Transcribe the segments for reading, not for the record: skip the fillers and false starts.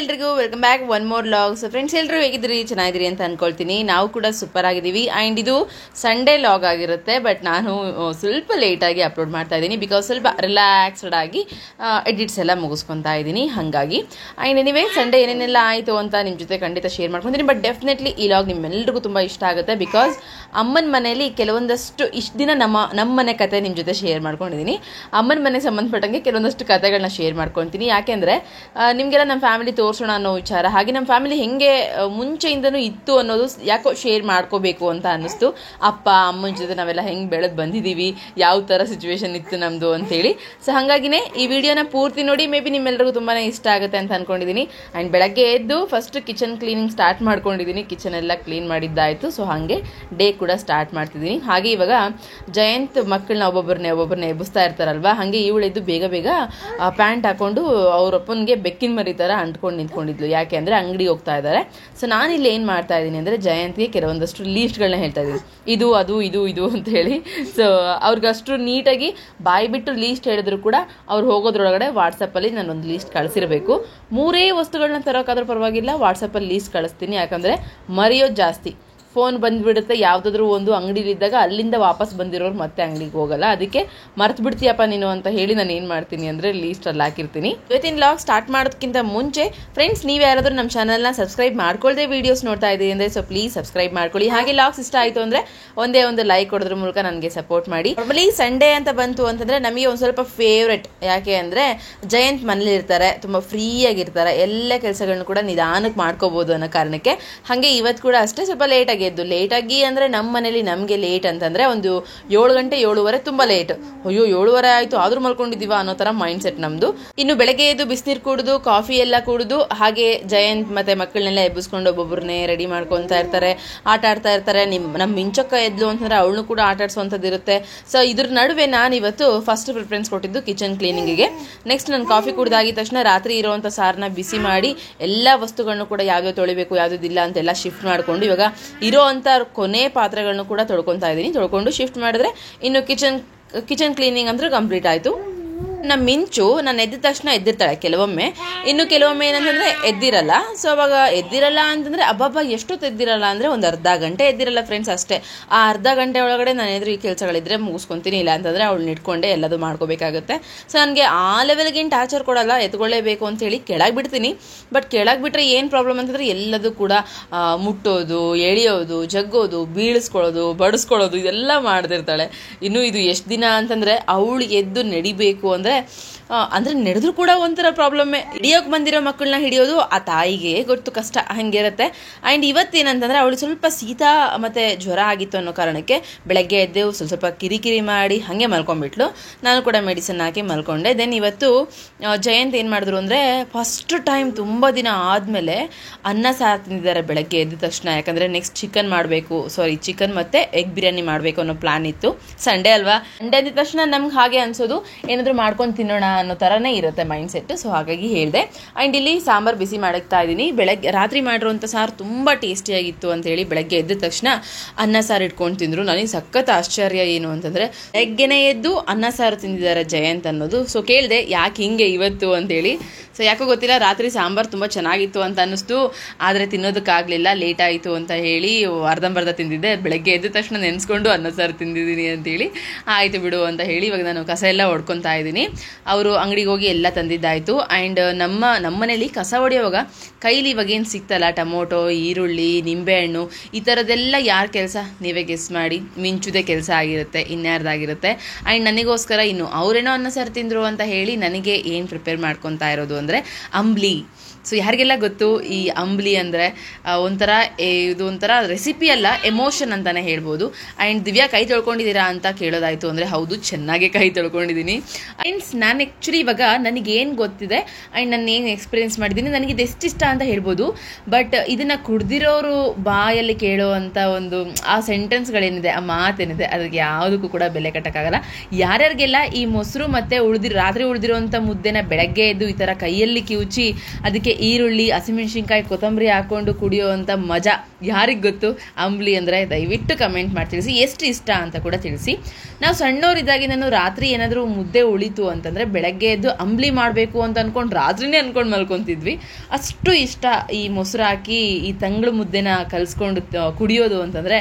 ಎಲ್ರಿಗೂ welcome back one more log. So friends ಎಲ್ಲರೂ ಹೇಗಿದ್ದೀರಿ, ಚೆನ್ನಾಗಿದ್ದೀರಿ ಅಂತ ಅನ್ಕೊಳ್ತೀನಿ. ನಾವು ಕೂಡ ಸೂಪರ್ ಆಗಿದ್ದೀವಿ. ಆ್ಯಂಡ್ ಇದು ಸಂಡೇ ಲಾಗ್ ಆಗಿರುತ್ತೆ, ಬಟ್ ನಾನು ಸ್ವಲ್ಪ ಲೇಟಾಗಿ ಅಪ್ಲೋಡ್ ಮಾಡ್ತಾ ಇದ್ದೀನಿ ಬಿಕಾಸ್ ಸ್ವಲ್ಪ ರಿಲ್ಯಾಕ್ಸ್ಡ್ ಆಗಿ ಎಡಿಟ್ಸ್ ಎಲ್ಲ ಮುಗಿಸ್ಕೊತಾ ಇದ್ದೀನಿ. ಹಾಗಾಗಿ ಆ್ಯಂಡ್ ಎನಿವೇ ಸಂಡೇ ಏನೇನೆಲ್ಲ ಆಯಿತು ಅಂತ ನಿಮ್ಮ ಜೊತೆ ಖಂಡಿತ ಶೇರ್ ಮಾಡ್ಕೊತೀನಿ. ಬಟ್ ಡೆಫಿನೆಟ್ಲಿ ಈ ಲಾಗ್ ನಿಮ್ಮೆಲ್ಲರಿಗೂ ತುಂಬ ಇಷ್ಟ ಆಗುತ್ತೆ ಬಿಕಾಸ್ ಅಮ್ಮನ ಮನೆಯಲ್ಲಿ ಕೆಲವೊಂದಷ್ಟು ಇಷ್ಟು ದಿನ ನಮ್ಮ ಮನೆ ಕತೆ ನಿಮ್ಮ ಜೊತೆ ಶೇರ್ ಮಾಡ್ಕೊಂಡಿದ್ದೀನಿ. ಅಮ್ಮನ ಮನೆಗೆ ಸಂಬಂಧಪಟ್ಟಂಗೆ ಕೆಲವೊಂದಷ್ಟು ಕತೆಗಳನ್ನ ಶೇರ್ ಮಾಡ್ಕೊತೀನಿ. ಯಾಕೆಂದರೆ ನಿಮಗೆಲ್ಲ ನಮ್ಮ ಫ್ಯಾಮಿಲಿ ತೋರಿಸೋಣ ಅನ್ನೋ ವಿಚಾರ, ಹಾಗೆ ನಮ್ಮ ಫ್ಯಾಮಿಲಿ ಹೆಂಗೆ ಮುಂಚೆಯಿಂದನೂ ಇತ್ತು ಅನ್ನೋದು ಯಾಕೋ ಶೇರ್ ಮಾಡ್ಕೋಬೇಕು ಅಂತ ಅನ್ನಿಸ್ತು. ಅಪ್ಪ ಅಮ್ಮನ ಜೊತೆ ನಾವೆಲ್ಲ ಹೆಂಗೆ ಬೆಳೆದು ಬಂದಿದ್ದೀವಿ, ಯಾವ ಥರ ಸಿಚುವೇಶನ್ ಇತ್ತು ನಮ್ಮದು ಅಂತೇಳಿ. ಸೊ ಹಾಗಾಗಿನೇ ಈ ವಿಡಿಯೋನ ಪೂರ್ತಿ ನೋಡಿ, ಮೇ ಬಿ ನಿಮ್ಮೆಲ್ಲರಿಗೂ ತುಂಬಾ ಇಷ್ಟ ಆಗುತ್ತೆ ಅಂತ ಅಂದ್ಕೊಂಡಿದ್ದೀನಿ. ಆ್ಯಂಡ್ ಬೆಳಗ್ಗೆ ಎದ್ದು ಫಸ್ಟ್ ಕಿಚನ್ ಕ್ಲೀನಿಂಗ್ ಸ್ಟಾರ್ಟ್ ಮಾಡ್ಕೊಂಡಿದ್ದೀನಿ. ಕಿಚನ್ ಎಲ್ಲ ಕ್ಲೀನ್ ಮಾಡಿದ್ದಾಯಿತು. ಸೊ ಹಾಗೆ ಡೇ ಕೂಡ ಸ್ಟಾರ್ಟ್ ಮಾಡ್ತಿದ್ದೀನಿ. ಹಾಗೆ ಇವಾಗ ಜಯಂತ್ ಮಕ್ಕಳನ್ನ ಒಬ್ಬೊಬ್ಬರನ್ನೇ ಎಬ್ಬಿಸ್ತಾ ಇರ್ತಾರಲ್ವ, ಹಾಗೆ ಇವಳೆದ್ದು ಬೇಗ ಬೇಗ ಪ್ಯಾಂಟ್ ಹಾಕೊಂಡು ಅವರಪ್ಪನಿಗೆ ಬೆಕ್ಕಿನ ಮರಿ ಥರ ಅಂಟ್ಕೊಂಡು ನಿಂತ್ಕೊಂಡಿದ್ಲು. ಯಾಕೆ ಅಂದರೆ ಅಂಗಡಿ ಹೋಗ್ತಾ ಇದ್ದಾರೆ. ಸೊ ನಾನಿಲ್ಲಿ ಏನು ಮಾಡ್ತಾ ಇದ್ದೀನಿ ಅಂದರೆ ಜಯಂತ್ಗೆ ಕೆಲವೊಂದಷ್ಟು ಲೀಸ್ಟ್ಗಳನ್ನ ಹೇಳ್ತಾ ಇದ್ದೀನಿ, ಇದು ಅದು ಇದು ಇದು ಅಂತ ಹೇಳಿ. ಸೊ ಅವ್ರಿಗಷ್ಟು ನೀಟಾಗಿ ಬಾಯಿ ಬಿಟ್ಟು ಲೀಸ್ಟ್ ಹೇಳಿದ್ರು ಕೂಡ ಅವ್ರು ಹೋಗೋದ್ರೊಳಗಡೆ ವಾಟ್ಸಪ್ಪಲ್ಲಿ ನಾನೊಂದು ಲೀಸ್ಟ್ ಕಳಿಸಿರಬೇಕು. 3 ವಸ್ತುಗಳನ್ನ ತರೋಕ್ಕಾದ್ರೂ ಪರವಾಗಿಲ್ಲ, ವಾಟ್ಸಪ್ಪಲ್ಲಿ ಲೀಸ್ಟ್ ಕಳಿಸ್ತೀನಿ. ಯಾಕಂದರೆ ಮರೆಯೋದು ಜಾಸ್ತಿ. ಫೋನ್ ಬಂದುಬಿಡುತ್ತೆ ಯಾವುದಾದ್ರೂ ಒಂದು ಅಂಗಡಿಲಿದ್ದಾಗ, ಅಲ್ಲಿಂದ ವಾಪಸ್ ಬಂದಿರೋರು ಮತ್ತೆ ಅಂಗಡಿಗೆ ಹೋಗಲ್ಲ. ಅದಕ್ಕೆ ಮರ್ತು ಬಿಡ್ತೀಯಪ್ಪ ನೀನು ಅಂತ ಹೇಳಿ ನಾನು ಏನು ಮಾಡ್ತೀನಿ ಅಂದರೆ ಲೀಸ್ಟಲ್ಲಿ ಹಾಕಿರ್ತೀನಿ. ಇವತ್ತಿನ ಲಾಗ್ ಸ್ಟಾರ್ಟ್ ಮಾಡೋದಕ್ಕಿಂತ ಮುಂಚೆ ಫ್ರೆಂಡ್ಸ್, ನೀವು ಯಾರಾದರೂ ನಮ್ಮ ಚಾನಲ್ನ ಸಬ್ಸ್ಕ್ರೈಬ್ ಮಾಡ್ಕೊಳ್ಳದೆ ವೀಡಿಯೋಸ್ ನೋಡ್ತಾ ಇದ್ದೀರಿ ಅಂದರೆ ಸೊ ಪ್ಲೀಸ್ ಸಬ್ಸ್ಕ್ರೈಬ್ ಮಾಡ್ಕೊಳ್ಳಿ. ಹಾಗೆ ಲಾಗ್ಸ್ ಇಷ್ಟ ಆಯಿತು ಅಂದರೆ ಒಂದೇ ಒಂದು ಲೈಕ್ ಕೊಡೋದ್ರ ಮೂಲಕ ನನಗೆ ಸಪೋರ್ಟ್ ಮಾಡಿ. ನಾರ್ಮಲಿ ಸಂಡೇ ಅಂತ ಬಂತು ಅಂತಂದರೆ ನಮಗೆ ಒಂದು ಸ್ವಲ್ಪ ಫೇವ್ರೆಟ್. ಯಾಕೆ ಅಂದರೆ ಜಯಂತ್ ಮನೇಲಿ ಇರ್ತಾರೆ, ತುಂಬ ಫ್ರೀಯಾಗಿರ್ತಾರೆ, ಎಲ್ಲ ಕೆಲಸಗಳನ್ನ ಕೂಡ ನಿಧಾನಕ್ಕೆ ಮಾಡ್ಕೋಬೋದು ಅನ್ನೋ ಕಾರಣಕ್ಕೆ. ಹಾಗೆ ಇವತ್ತು ಕೂಡ ಅಷ್ಟೇ ಸ್ವಲ್ಪ ಲೇಟಾಗಿ ಅಂದರೆ ನಮ್ಮ ಮನೇಲಿ ನಮಗೆ ಲೇಟ್ ಅಂತಂದರೆ ಒಂದು 7 ಗಂಟೆ 7:15 ತುಂಬ ಲೇಟ್. ಅಯ್ಯೋ 7:30 ಆಯಿತು ಆದರೂ ಮಲ್ಕೊಂಡಿದ್ದೀವ ಅನ್ನೋ ಥರ ಮೈಂಡ್ ಸೆಟ್ ನಮ್ಮದು. ಇನ್ನು ಬೆಳಗ್ಗೆ ಎದ್ದು ಬಿಸಿನೀರು ಕುಡಿದು ಕಾಫಿ ಎಲ್ಲ ಕುಡಿದು ಹಾಗೆ ಜಯಂತ್ ಮತ್ತು ಮಕ್ಕಳನ್ನೆಲ್ಲ ಎಬ್ಬಿಸ್ಕೊಂಡು ಒಬ್ಬೊಬ್ಬರನ್ನೇ ರೆಡಿ ಮಾಡ್ಕೊತಾ ಇರ್ತಾರೆ, ಆಟ ಆಡ್ತಾ ಇರ್ತಾರೆ. ನಮ್ಮ ಮಿಂಚಕ್ಕ ಎದ್ಲು ಅಂತಂದರೆ ಅವಳನ್ನು ಕೂಡ ಆಟ ಆಡಿಸೋವಂಥದ್ದು ಇರುತ್ತೆ. ಸೊ ಇದ್ರ ನಡುವೆ ನಾನು ಇವತ್ತು ಫಸ್ಟ್ ಪ್ರಿಫರೆನ್ಸ್ ಕೊಟ್ಟಿದ್ದು ಕಿಚನ್ ಕ್ಲೀನಿಂಗಿಗೆ. ನೆಕ್ಸ್ಟ್ ನಾನು ಕಾಫಿ ಕುಡಿದಾಗಿದ ತಕ್ಷಣ ರಾತ್ರಿ ಇರೋವಂಥ ಸಾರನ್ನ ಬಿಸಿ ಮಾಡಿ ಎಲ್ಲ ವಸ್ತುಗಳನ್ನು ಕೂಡ ಯಾವ್ಯಾವ ತೊಳಿಬೇಕು ಯಾವುದಿಲ್ಲ ಅಂತೆಲ್ಲ ಶಿಫ್ಟ್ ಮಾಡಿಕೊಂಡು ಇವಾಗ ಇರೋ ಅಂತ ಕೊನೆ ಪಾತ್ರೆಗಳನ್ನು ಕೂಡ ತೊಳ್ಕೊತಾ ಇದ್ದೀನಿ. ತೊಳ್ಕೊಂಡು ಶಿಫ್ಟ್ ಮಾಡಿದ್ರೆ ಇನ್ನು ಕಿಚನ್ ಕ್ಲೀನಿಂಗ್ ಅಂದ್ರೆ ಕಂಪ್ಲೀಟ್ ಆಯಿತು. ನಮ್ಮ ಮಿಂಚು ನಾನು ಎದ್ದ ತಕ್ಷಣ ಎದ್ದಿರ್ತಾಳೆ ಕೆಲವೊಮ್ಮೆ, ಇನ್ನು ಕೆಲವೊಮ್ಮೆ ಏನಂತಂದರೆ ಎದ್ದಿರಲ್ಲ. ಸೊ ಅವಾಗ ಎದ್ದಿರಲ್ಲ ಅಂತಂದರೆ ಅಬ್ಬಬ್ಬ ಎಷ್ಟೊತ್ತು ಎದ್ದಿರಲ್ಲ ಅಂದರೆ ಒಂದು ಅರ್ಧ ಗಂಟೆ ಎದ್ದಿರಲ್ಲ ಫ್ರೆಂಡ್ಸ್ ಅಷ್ಟೇ. ಆ ಅರ್ಧ ಗಂಟೆ ಒಳಗಡೆ ನಾನು ಎದುರು ಈ ಕೆಲಸಗಳಿದ್ರೆ ಮುಗಿಸ್ಕೊತೀನಿ, ಇಲ್ಲ ಅಂತಂದರೆ ಅವಳು ಇಟ್ಕೊಂಡೆ ಎಲ್ಲದು ಮಾಡ್ಕೋಬೇಕಾಗುತ್ತೆ. ಸೊ ನನಗೆ ಆ ಲೆವೆಲ್ಗೇನು ಟಾರ್ಚರ್ ಕೊಡಲ್ಲ, ಎತ್ಕೊಳ್ಳೇಬೇಕು ಅಂತೇಳಿ ಕೆಳಗೆ ಬಿಡ್ತೀನಿ. ಬಟ್ ಕೆಳಗೆ ಬಿಟ್ಟರೆ ಏನು ಪ್ರಾಬ್ಲಮ್ ಅಂತಂದರೆ ಎಲ್ಲದೂ ಕೂಡ ಮುಟ್ಟೋದು, ಎಳೆಯೋದು, ಜಗ್ಗೋದು, ಬೀಳಿಸ್ಕೊಳ್ಳೋದು, ಬಡಿಸ್ಕೊಳ್ಳೋದು ಇದೆಲ್ಲ ಮಾಡ್ತಿರ್ತಾಳೆ. ಇನ್ನು ಇದು ಎಷ್ಟು ದಿನ ಅಂತಂದರೆ ಅವಳು ಎದ್ದು ನಡಿಬೇಕು ಅಂದರೆ ನಡೆದ್ರು ಕೂಡ ಒಂಥರ ಪ್ರಾಬ್ಲಮ್ಮೇ. ಹಿಡಿಯೋಕೆ ಬಂದಿರೋ ಮಕ್ಕಳನ್ನ ಹಿಡಿಯೋದು ಆ ತಾಯಿಗೆ ಗೊತ್ತು ಕಷ್ಟ, ಹಂಗಿರುತ್ತೆ. ಆ್ಯಂಡ್ ಇವತ್ತೇನಂತಂದರೆ ಅವಳು ಸ್ವಲ್ಪ ಶೀತ ಮತ್ತು ಜ್ವರ ಆಗಿತ್ತು ಅನ್ನೋ ಕಾರಣಕ್ಕೆ ಬೆಳಗ್ಗೆ ಎದ್ದೆವು ಸ್ವಲ್ಪ ಕಿರಿಕಿರಿ ಮಾಡಿ ಹಾಗೆ ಮಲ್ಕೊಂಡ್ಬಿಟ್ಲು. ನಾನು ಕೂಡ ಮೆಡಿಸಿನ್ ಹಾಕಿ ಮಲ್ಕೊಂಡೆ. ದೆನ್ ಇವತ್ತು ಜಯಂತ್ ಏನು ಮಾಡಿದ್ರು ಅಂದರೆ ಫಸ್ಟ್ ಟೈಮ್ ತುಂಬ ದಿನ ಆದಮೇಲೆ ಅನ್ನ ಸಾರು ತಿಂದಿದ್ದಾರೆ ಬೆಳಗ್ಗೆ ಎದ್ದ ತಕ್ಷಣ. ಯಾಕಂದರೆ ನೆಕ್ಸ್ಟ್ ಚಿಕನ್ ಮತ್ತು ಎಗ್ ಬಿರಿಯಾನಿ ಮಾಡಬೇಕು ಅನ್ನೋ ಪ್ಲಾನ್ ಇತ್ತು. ಸಂಡೇ ಅಲ್ವಾ, ಸಂಡೇ ಅಂದಿದ ತಕ್ಷಣ ನಮ್ಗೆ ಹಾಗೆ ಅನ್ಸೋದು ಏನಾದರೂ ಮಾಡ್ಕೊಂಡು ತಿನ್ನೋಣ ಅನ್ನೋ ಥರನೇ ಇರುತ್ತೆ ಮೈಂಡ್ ಸೆಟ್. ಸೊ ಹಾಗಾಗಿ ಹೇಳಿದೆ. ಆ್ಯಂಡ್ ಇಲ್ಲಿ ಸಾಂಬಾರು ಬಿಸಿ ಮಾಡ್ತಾ ಇದ್ದೀನಿ. ರಾತ್ರಿ ಮಾಡಿರುವಂಥ ಸಾರು ತುಂಬ ಟೇಸ್ಟಿಯಾಗಿತ್ತು ಅಂತೇಳಿ ಬೆಳಗ್ಗೆ ಎದ್ದ ತಕ್ಷಣ ಅನ್ನ ಸಾರು ಇಟ್ಕೊಂಡು ತಿಂದರು. ನನಗೆ ಸಖತ್ ಆಶ್ಚರ್ಯ ಏನು ಅಂತಂದರೆ ಬೆಳಗ್ಗೆನೇ ಎದ್ದು ಅನ್ನ ಸಾರು ತಿಂದಿದ್ದಾರೆ ಜಯಂತ್ ಅನ್ನೋದು. ಸೊ ಕೇಳಿದೆ ಯಾಕೆ ಹಿಂಗೆ ಇವತ್ತು ಅಂತೇಳಿ. ಸೊ ಯಾಕೋ ಗೊತ್ತಿಲ್ಲ, ರಾತ್ರಿ ಸಾಂಬಾರು ತುಂಬ ಚೆನ್ನಾಗಿತ್ತು ಅಂತ ಅನ್ನಿಸ್ತು, ಆದರೆ ತಿನ್ನೋದಕ್ಕಾಗಲಿಲ್ಲ, ಲೇಟ್ ಆಯಿತು ಅಂತ ಹೇಳಿ ಅರ್ಧಂಬರ್ಧ ತಿಂದಿದ್ದೆ. ಬೆಳಗ್ಗೆ ಎದ್ದ ತಕ್ಷಣ ನೆನೆಸ್ಕೊಂಡು ಅನ್ನ ಸಾರು ತಿಂದಿದ್ದೀನಿ ಅಂತೇಳಿ ಆಯಿತು ಬಿಡು ಅಂತ ಹೇಳಿ ಇವಾಗ ನಾನು ಕಸ ಎಲ್ಲ ಹೊಡ್ಕೊತಾ ಇದ್ದೀನಿ. ಅವರು ಅಂಗಡಿಗೆ ಹೋಗಿ ಎಲ್ಲ ತಂದಿದ್ದಾಯಿತು. ಆ್ಯಂಡ್ ನಮ್ಮ ಮನೇಲಿ ಕಸ ಹೊಡೆಯುವಾಗ ಕೈಲಿ ಇವಾಗ ಏನು ಸಿಗ್ತಲ್ಲ, ಟೊಮೊಟೊ, ಈರುಳ್ಳಿ, ನಿಂಬೆಹಣ್ಣು, ಈ ಥರದ್ದೆಲ್ಲ ಯಾರ ಕೆಲಸ ನೀವೇ ಗೆಸ್ ಮಾಡಿ. ಮಿಂಚುದೇ ಕೆಲಸ ಆಗಿರುತ್ತೆ, ಇನ್ಯಾರ್ದಾಗಿರುತ್ತೆ. ಆ್ಯಂಡ್ ನನಗೋಸ್ಕರ ಇನ್ನು ಅವರೇನೋ ಅನ್ನ ಸಾರು ತಿಂದರು ಅಂತ ಹೇಳಿ ನನಗೆ ಏನು ಪ್ರಿಪೇರ್ ಮಾಡ್ಕೊತಾ ಇರೋದು ಅಂದರೆ ಅಂಬ್ಲಿ. ಸೊ ಯಾರಿಗೆಲ್ಲ ಗೊತ್ತು ಈ ಅಂಬ್ಲಿ ಅಂದರೆ ಇದು ಒಂಥರ ರೆಸಿಪಿ ಅಲ್ಲ, ಎಮೋಷನ್ ಅಂತಲೇ ಹೇಳ್ಬೋದು. ಆ್ಯಂಡ್ ದಿವ್ಯಾ ಕೈ ತೊಳ್ಕೊಂಡಿದ್ದೀರಾ ಅಂತ ಕೇಳೋದಾಯಿತು ಅಂದರೆ ಹೌದು, ಚೆನ್ನಾಗೇ ಕೈ ತೊಳ್ಕೊಂಡಿದ್ದೀನಿ. ಆ್ಯಂಡ್ ನಾನು ಆ್ಯಕ್ಚುಲಿ ಇವಾಗ ನನಗೇನು ಗೊತ್ತಿದೆ ಆ್ಯಂಡ್ ನಾನು ಏನು ಎಕ್ಸ್ಪೀರಿಯೆನ್ಸ್ ಮಾಡಿದ್ದೀನಿ, ನನಗೆ ಇದು ಎಷ್ಟಿಷ್ಟ ಅಂತ ಹೇಳ್ಬೋದು. ಬಟ್ ಇದನ್ನು ಕುಡ್ದಿರೋರು ಬಾಯಲ್ಲಿ ಕೇಳೋವಂಥ ಒಂದು ಆ ಸೆಂಟೆನ್ಸ್ಗಳೇನಿದೆ, ಆ ಮಾತೇನಿದೆ, ಅದಕ್ಕೆ ಯಾವುದಕ್ಕೂ ಕೂಡ ಬೆಲೆ ಕಟ್ಟೋಕ್ಕಾಗಲ್ಲ. ಯಾರ್ಯಾರಿಗೆಲ್ಲ ಈ ಮೊಸರು ಮತ್ತು ರಾತ್ರಿ ಉಳಿದಿರೋವಂಥ ಮುದ್ದೆನ ಬೆಳಗ್ಗೆ ಎದ್ದು ಈ ಥರ ಕೈಯಲ್ಲಿ ಕಿವುಚಿ ಅದಕ್ಕೆ ಈರುಳ್ಳಿ, ಹಸಿಮೆಣಸಿನ್ಕಾಯಿ, ಕೊತ್ತಂಬರಿ ಹಾಕೊಂಡು ಕುಡಿಯೋವಂಥ ಮಜಾ ಯಾರಿಗೆ ಗೊತ್ತು ಅಂಬ್ಲಿ ಅಂದರೆ, ದಯವಿಟ್ಟು ಕಮೆಂಟ್ ಮಾಡಿ ತಿಳಿಸಿ ಎಷ್ಟು ಇಷ್ಟ ಅಂತ ಕೂಡ ತಿಳಿಸಿ. ನಾವು ಸಣ್ಣವರಿದ್ದಾಗಿ ನಾನು ರಾತ್ರಿ ಏನಾದರೂ ಮುದ್ದೆ ಉಳಿತು ಅಂತಂದರೆ ಬೆಳಗ್ಗೆ ಬೆಳಗ್ಗೆ ಎದ್ದು ಅಂಬ್ಲಿ ಮಾಡಬೇಕು ಅಂತ ಅಂದ್ಕೊಂಡು ರಾತ್ರಿನೇ ಅಂದ್ಕೊಂಡು ಮಲ್ಕೊತಿದ್ವಿ. ಅಷ್ಟು ಇಷ್ಟ ಈ ಮೊಸರು ಹಾಕಿ ಈ ತಂಗಳು ಮುದ್ದೆನ ಕಲಿಸ್ಕೊಂಡು ಕುಡಿಯೋದು ಅಂತಂದರೆ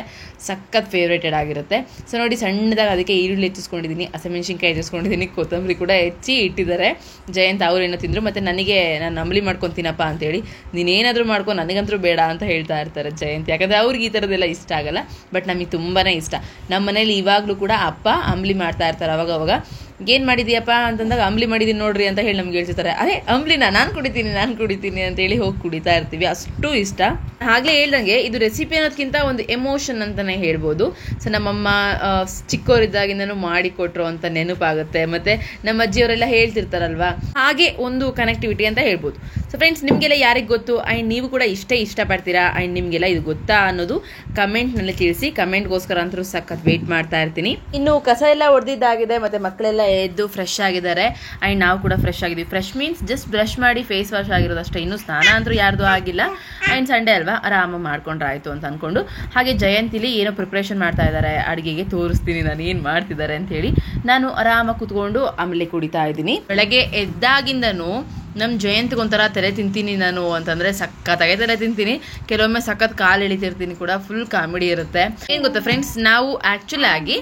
ಸಖತ್ ಫೇವ್ರೇಟೆಡ್ ಆಗಿರುತ್ತೆ. ಸೊ ನೋಡಿ, ಸಣ್ಣದಾಗಿ ಅದಕ್ಕೆ ಈರುಳ್ಳಿ ಹೆಚ್ಚಿಸ್ಕೊಂಡಿದ್ದೀನಿ, ಹಸಿಮೆಣ್ಸಿನ್ಕಾಯಿ ಹೆಚ್ಚಿಸ್ಕೊಂಡಿದ್ದೀನಿ, ಕೊತ್ತಂಬರಿ ಕೂಡ ಹೆಚ್ಚಿ ಇಟ್ಟಿದ್ದಾರೆ. ಜಯಂತ್ ಅವ್ರೇನೋ ತಿಂದರು, ಮತ್ತು ನನಗೆ ನಾನು ಅಂಬ್ಲಿ ಮಾಡ್ಕೊತೀನಪ್ಪ ಅಂತೇಳಿ. ನೀನೇನಾದರೂ ಮಾಡ್ಕೊ, ನನಗಂತೂ ಬೇಡ ಅಂತ ಹೇಳ್ತಾ ಇರ್ತಾರೆ ಜಯಂತ್. ಯಾಕಂದರೆ ಅವ್ರಿಗೆ ಈ ಥರದ್ದೆಲ್ಲ ಇಷ್ಟ ಆಗಲ್ಲ, ಬಟ್ ನಮಗೆ ತುಂಬಾ ಇಷ್ಟ. ನಮ್ಮ ಮನೇಲಿ ಇವಾಗಲೂ ಕೂಡ ಅಪ್ಪ ಅಂಬ್ಲಿ ಮಾಡ್ತಾ ಇರ್ತಾರೆ ಅವಾಗ. ಏನು ಮಾಡಿದೀಯಪ್ಪ ಅಂತಂದಾಗ ಅಂಬ್ಲಿ ಮಾಡಿದ್ದೀನಿ ನೋಡ್ರಿ ಅಂತ ಹೇಳಿ ನಮ್ಗೆ ಹೇಳ್ತಿರ್ತಾರೆ. ಅದೇ ಅಂಬ್ಲಿನ ನಾನು ಕುಡಿತೀನಿ ಅಂತೇಳಿ ಹೋಗಿ ಕುಡಿತಾ ಇರ್ತೀವಿ, ಅಷ್ಟು ಇಷ್ಟ. ಹಾಗಲೇ ಹೇಳ್ದಂಗೆ ಇದು ರೆಸಿಪಿ ಅನ್ನೋದಕ್ಕಿಂತ ಒಂದು ಎಮೋಷನ್ ಅಂತಲೇ ಹೇಳ್ಬೋದು. ಸೊ ನಮ್ಮಮ್ಮ ಚಿಕ್ಕವರಿದ್ದಾಗಿಂದನೂ ಮಾಡಿಕೊಟ್ರು ಅಂತ ನೆನಪಾಗುತ್ತೆ, ಮತ್ತು ನಮ್ಮ ಅಜ್ಜಿಯವರೆಲ್ಲ ಹೇಳ್ತಿರ್ತಾರಲ್ವಾ, ಹಾಗೆ ಒಂದು ಕನೆಕ್ಟಿವಿಟಿ ಅಂತ ಹೇಳ್ಬೋದು. ಸೊ ಫ್ರೆಂಡ್ಸ್, ನಿಮಗೆಲ್ಲ ಯಾರಿಗೆ ಗೊತ್ತು ಆ್ಯಂಡ್ ನೀವು ಕೂಡ ಇಷ್ಟಪಡ್ತೀರಾ ಆ್ಯಂಡ್ ನಿಮಗೆಲ್ಲ ಇದು ಗೊತ್ತಾ ಅನ್ನೋದು ಕಮೆಂಟ್ನಲ್ಲಿ ತಿಳಿಸಿ. ಕಮೆಂಟ್ಗೋಸ್ಕರ ಅಂತೂ ಸಖತ್ ವೆಯ್ಟ್ ಮಾಡ್ತಾ ಇರ್ತೀನಿ. ಇನ್ನು ಕಸ ಎಲ್ಲ ಹೊಡೆದಿದ್ದಾಗಿದೆ, ಮತ್ತು ಮಕ್ಕಳೆಲ್ಲ ಎದ್ದು ಫ್ರೆಶ್ ಆಗಿದ್ದಾರೆ ಆ್ಯಂಡ್ ನಾವು ಕೂಡ ಫ್ರೆಶ್ ಆಗಿದ್ದೀವಿ. ಫ್ರೆಶ್ ಮೀನ್ಸ್ ಜಸ್ಟ್ ಬ್ರಷ್ ಮಾಡಿ ಫೇಸ್ ವಾಶ್ ಆಗಿರೋದು ಅಷ್ಟೇ, ಇನ್ನೂ ಸ್ನಾನ ಅಂತೂ ಯಾರ್ದು ಆಗಿಲ್ಲ. ಆ್ಯಂಡ್ ಸಂಡೇ ಅಲ್ವಾ, ಆರಾಮ ಮಾಡ್ಕೊಂಡ್ರೆ ಆಯಿತು ಅಂತ ಅಂದ್ಕೊಂಡು. ಹಾಗೆ ಜಯಂತಿಲಿ ಏನೋ ಪ್ರಿಪ್ರೇಷನ್ ಮಾಡ್ತಾ ಇದ್ದಾರೆ ಅಡುಗೆಗೆ, ತೋರಿಸ್ತೀನಿ ನಾನು ಏನು ಮಾಡ್ತಿದ್ದಾರೆ ಅಂತೇಳಿ. ನಾನು ಆರಾಮಾಗಿ ಕೂತ್ಕೊಂಡು ಆಮೇಲೆ ಕುಡಿತಾ ಇದ್ದೀನಿ. ಬೆಳಗ್ಗೆ ಎದ್ದಾಗಿಂದನೂ ನಮ್ಮ ಜಯಂತ್ಗೊಂಥರ ತಲೆ ತಿಂತೀನಿ ನಾನು ಅಂತಂದರೆ ಸಖತ್ತಾಗೆ ತಲೆ ತಿಂತೀನಿ. ಕೆಲವೊಮ್ಮೆ ಸಖತ್ ಕಾಲು ಎಳಿತಿರ್ತೀನಿ ಕೂಡ, ಫುಲ್ ಕಾಮಿಡಿ ಇರುತ್ತೆ. ಏನು ಗೊತ್ತಾ ಫ್ರೆಂಡ್ಸ್, ನಾವು ಆ್ಯಕ್ಚುಲಿ ಆಗಿ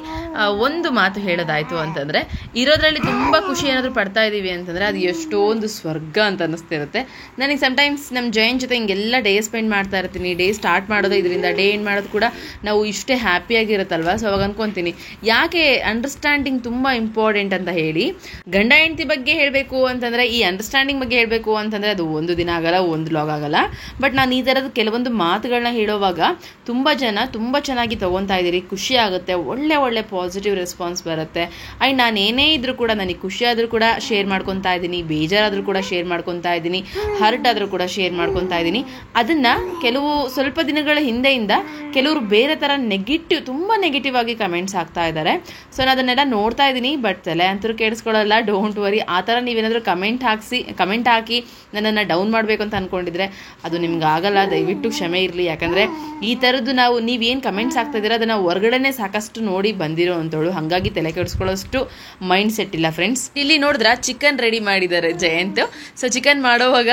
ಒಂದು ಮಾತು ಹೇಳೋದಾಯಿತು ಅಂತಂದರೆ, ಇರೋದ್ರಲ್ಲಿ ತುಂಬ ಖುಷಿ ಏನಾದರೂ ಪಡ್ತಾ ಇದ್ದೀವಿ ಅಂತಂದರೆ ಅದು ಎಷ್ಟೊಂದು ಸ್ವರ್ಗ ಅಂತ ಅನ್ನಿಸ್ತಿರುತ್ತೆ ನನಗೆ. ಸಮಟೈಮ್ಸ್ ನಮ್ಮ ಜಯಂತ್ ಜೊತೆ ಹಿಂಗೆಲ್ಲ ಡೇ ಸ್ಪೆಂಡ್ ಮಾಡ್ತಾ ಇರ್ತೀನಿ. ಡೇ ಸ್ಟಾರ್ಟ್ ಮಾಡೋದು ಇದರಿಂದ, ಡೇ ಎಂಡ್ ಮಾಡೋದು ಕೂಡ ನಾವು ಇಷ್ಟೇ ಹ್ಯಾಪಿಯಾಗಿರುತ್ತಲ್ವ. ಸೊ ಅವಾಗ ಅಂದ್ಕೊತೀನಿ, ಯಾಕೆ ಅಂಡರ್ಸ್ಟ್ಯಾಂಡಿಂಗ್ ತುಂಬ ಇಂಪಾರ್ಟೆಂಟ್ ಅಂತ ಹೇಳಿ. ಗಂಡ ಹೆಂಡತಿ ಬಗ್ಗೆ ಹೇಳಬೇಕು ಅಂತಂದರೆ, ಈ ಅಂಡರ್ಸ್ಟ್ಯಾಂಡಿಂಗ್ ಬಗ್ಗೆ ಹೇಳಬೇಕು ಅಂತಂದರೆ ಅದು ಒಂದು ದಿನ ಆಗಲ್ಲ, ಒಂದು ಲಾಗ್ ಆಗಲ್ಲ. ಬಟ್ ನಾನು ಈ ಥರದ ಕೆಲವೊಂದು ಮಾತುಗಳನ್ನ ಹೇಳೋವಾಗ ತುಂಬ ಜನ ತುಂಬ ಚೆನ್ನಾಗಿ ತೊಗೊತಾ ಇದ್ದೀರಿ, ಖುಷಿ ಆಗುತ್ತೆ, ಒಳ್ಳೆ ಪಾಸಿಟಿವ್ ರೆಸ್ಪಾನ್ಸ್ ಬರುತ್ತೆ. ಆ್ಯಂಡ್ ನಾನು ಏನೇ ಇದ್ರೂ ಕೂಡ, ನನಗೆ ಖುಷಿ ಆದರೂ ಕೂಡ ಶೇರ್ ಮಾಡ್ಕೊತಾ ಇದ್ದೀನಿ, ಬೇಜಾರಾದರೂ ಕೂಡ ಶೇರ್ ಮಾಡ್ಕೊತಾ ಇದ್ದೀನಿ, ಹರ್ಟ್ ಆದರೂ ಕೂಡ ಶೇರ್ ಮಾಡ್ಕೊತಾ ಇದ್ದೀನಿ. ಅದನ್ನು ಕೆಲವು ಸ್ವಲ್ಪ ದಿನಗಳ ಹಿಂದೆಯಿಂದ ಕೆಲವರು ಬೇರೆ ಥರ ತುಂಬ ನೆಗೆಟಿವ್ ಆಗಿ ಕಮೆಂಟ್ಸ್ ಆಗ್ತಾ ಇದ್ದಾರೆ. ಸೊ ನಾನು ಅದನ್ನೆಲ್ಲ ನೋಡ್ತಾ ಇದ್ದೀನಿ, ಬಟ್ ತಲೆ ಅಂತೂ ಕೇಳಿಸ್ಕೊಳ್ಳಲ್ಲ, ಡೋಂಟ್ ವರಿ. ಆ ಥರ ನೀವೇನಾದರೂ ಕಮೆಂಟ್ ಹಾಕಿ ನನ್ನನ್ನು ಡೌನ್ ಮಾಡಬೇಕು ಅಂತ ಅಂದ್ಕೊಂಡಿದ್ರೆ ಅದು ನಿಮ್ಗೆ ಆಗಲ್ಲ, ದಯವಿಟ್ಟು ಕ್ಷಮೆ ಇರಲಿ. ಯಾಕಂದರೆ ಈ ಥರದ್ದು ನೀವೇನು ಕಮೆಂಟ್ಸ್ ಆಗ್ತಾ ಇದ್ದೀರಾ ಅದನ್ನು ಹೊರಗಡೆನೇ ಸಾಕಷ್ಟು ನೋಡಿ ಬಂದಿರೋ ಅಂತೇಳು, ಹಾಗಾಗಿ ತಲೆ ಕೆಡಿಸ್ಕೊಳ್ಳೋಷ್ಟು ಮೈಂಡ್ ಸೆಟ್ ಇಲ್ಲ ಫ್ರೆಂಡ್ಸ್. ಇಲ್ಲಿ ನೋಡಿದ್ರೆ ಚಿಕನ್ ರೆಡಿ ಮಾಡಿದ್ದಾರೆ ಜಯಂತ್. ಸೊ ಚಿಕನ್ ಮಾಡೋವಾಗ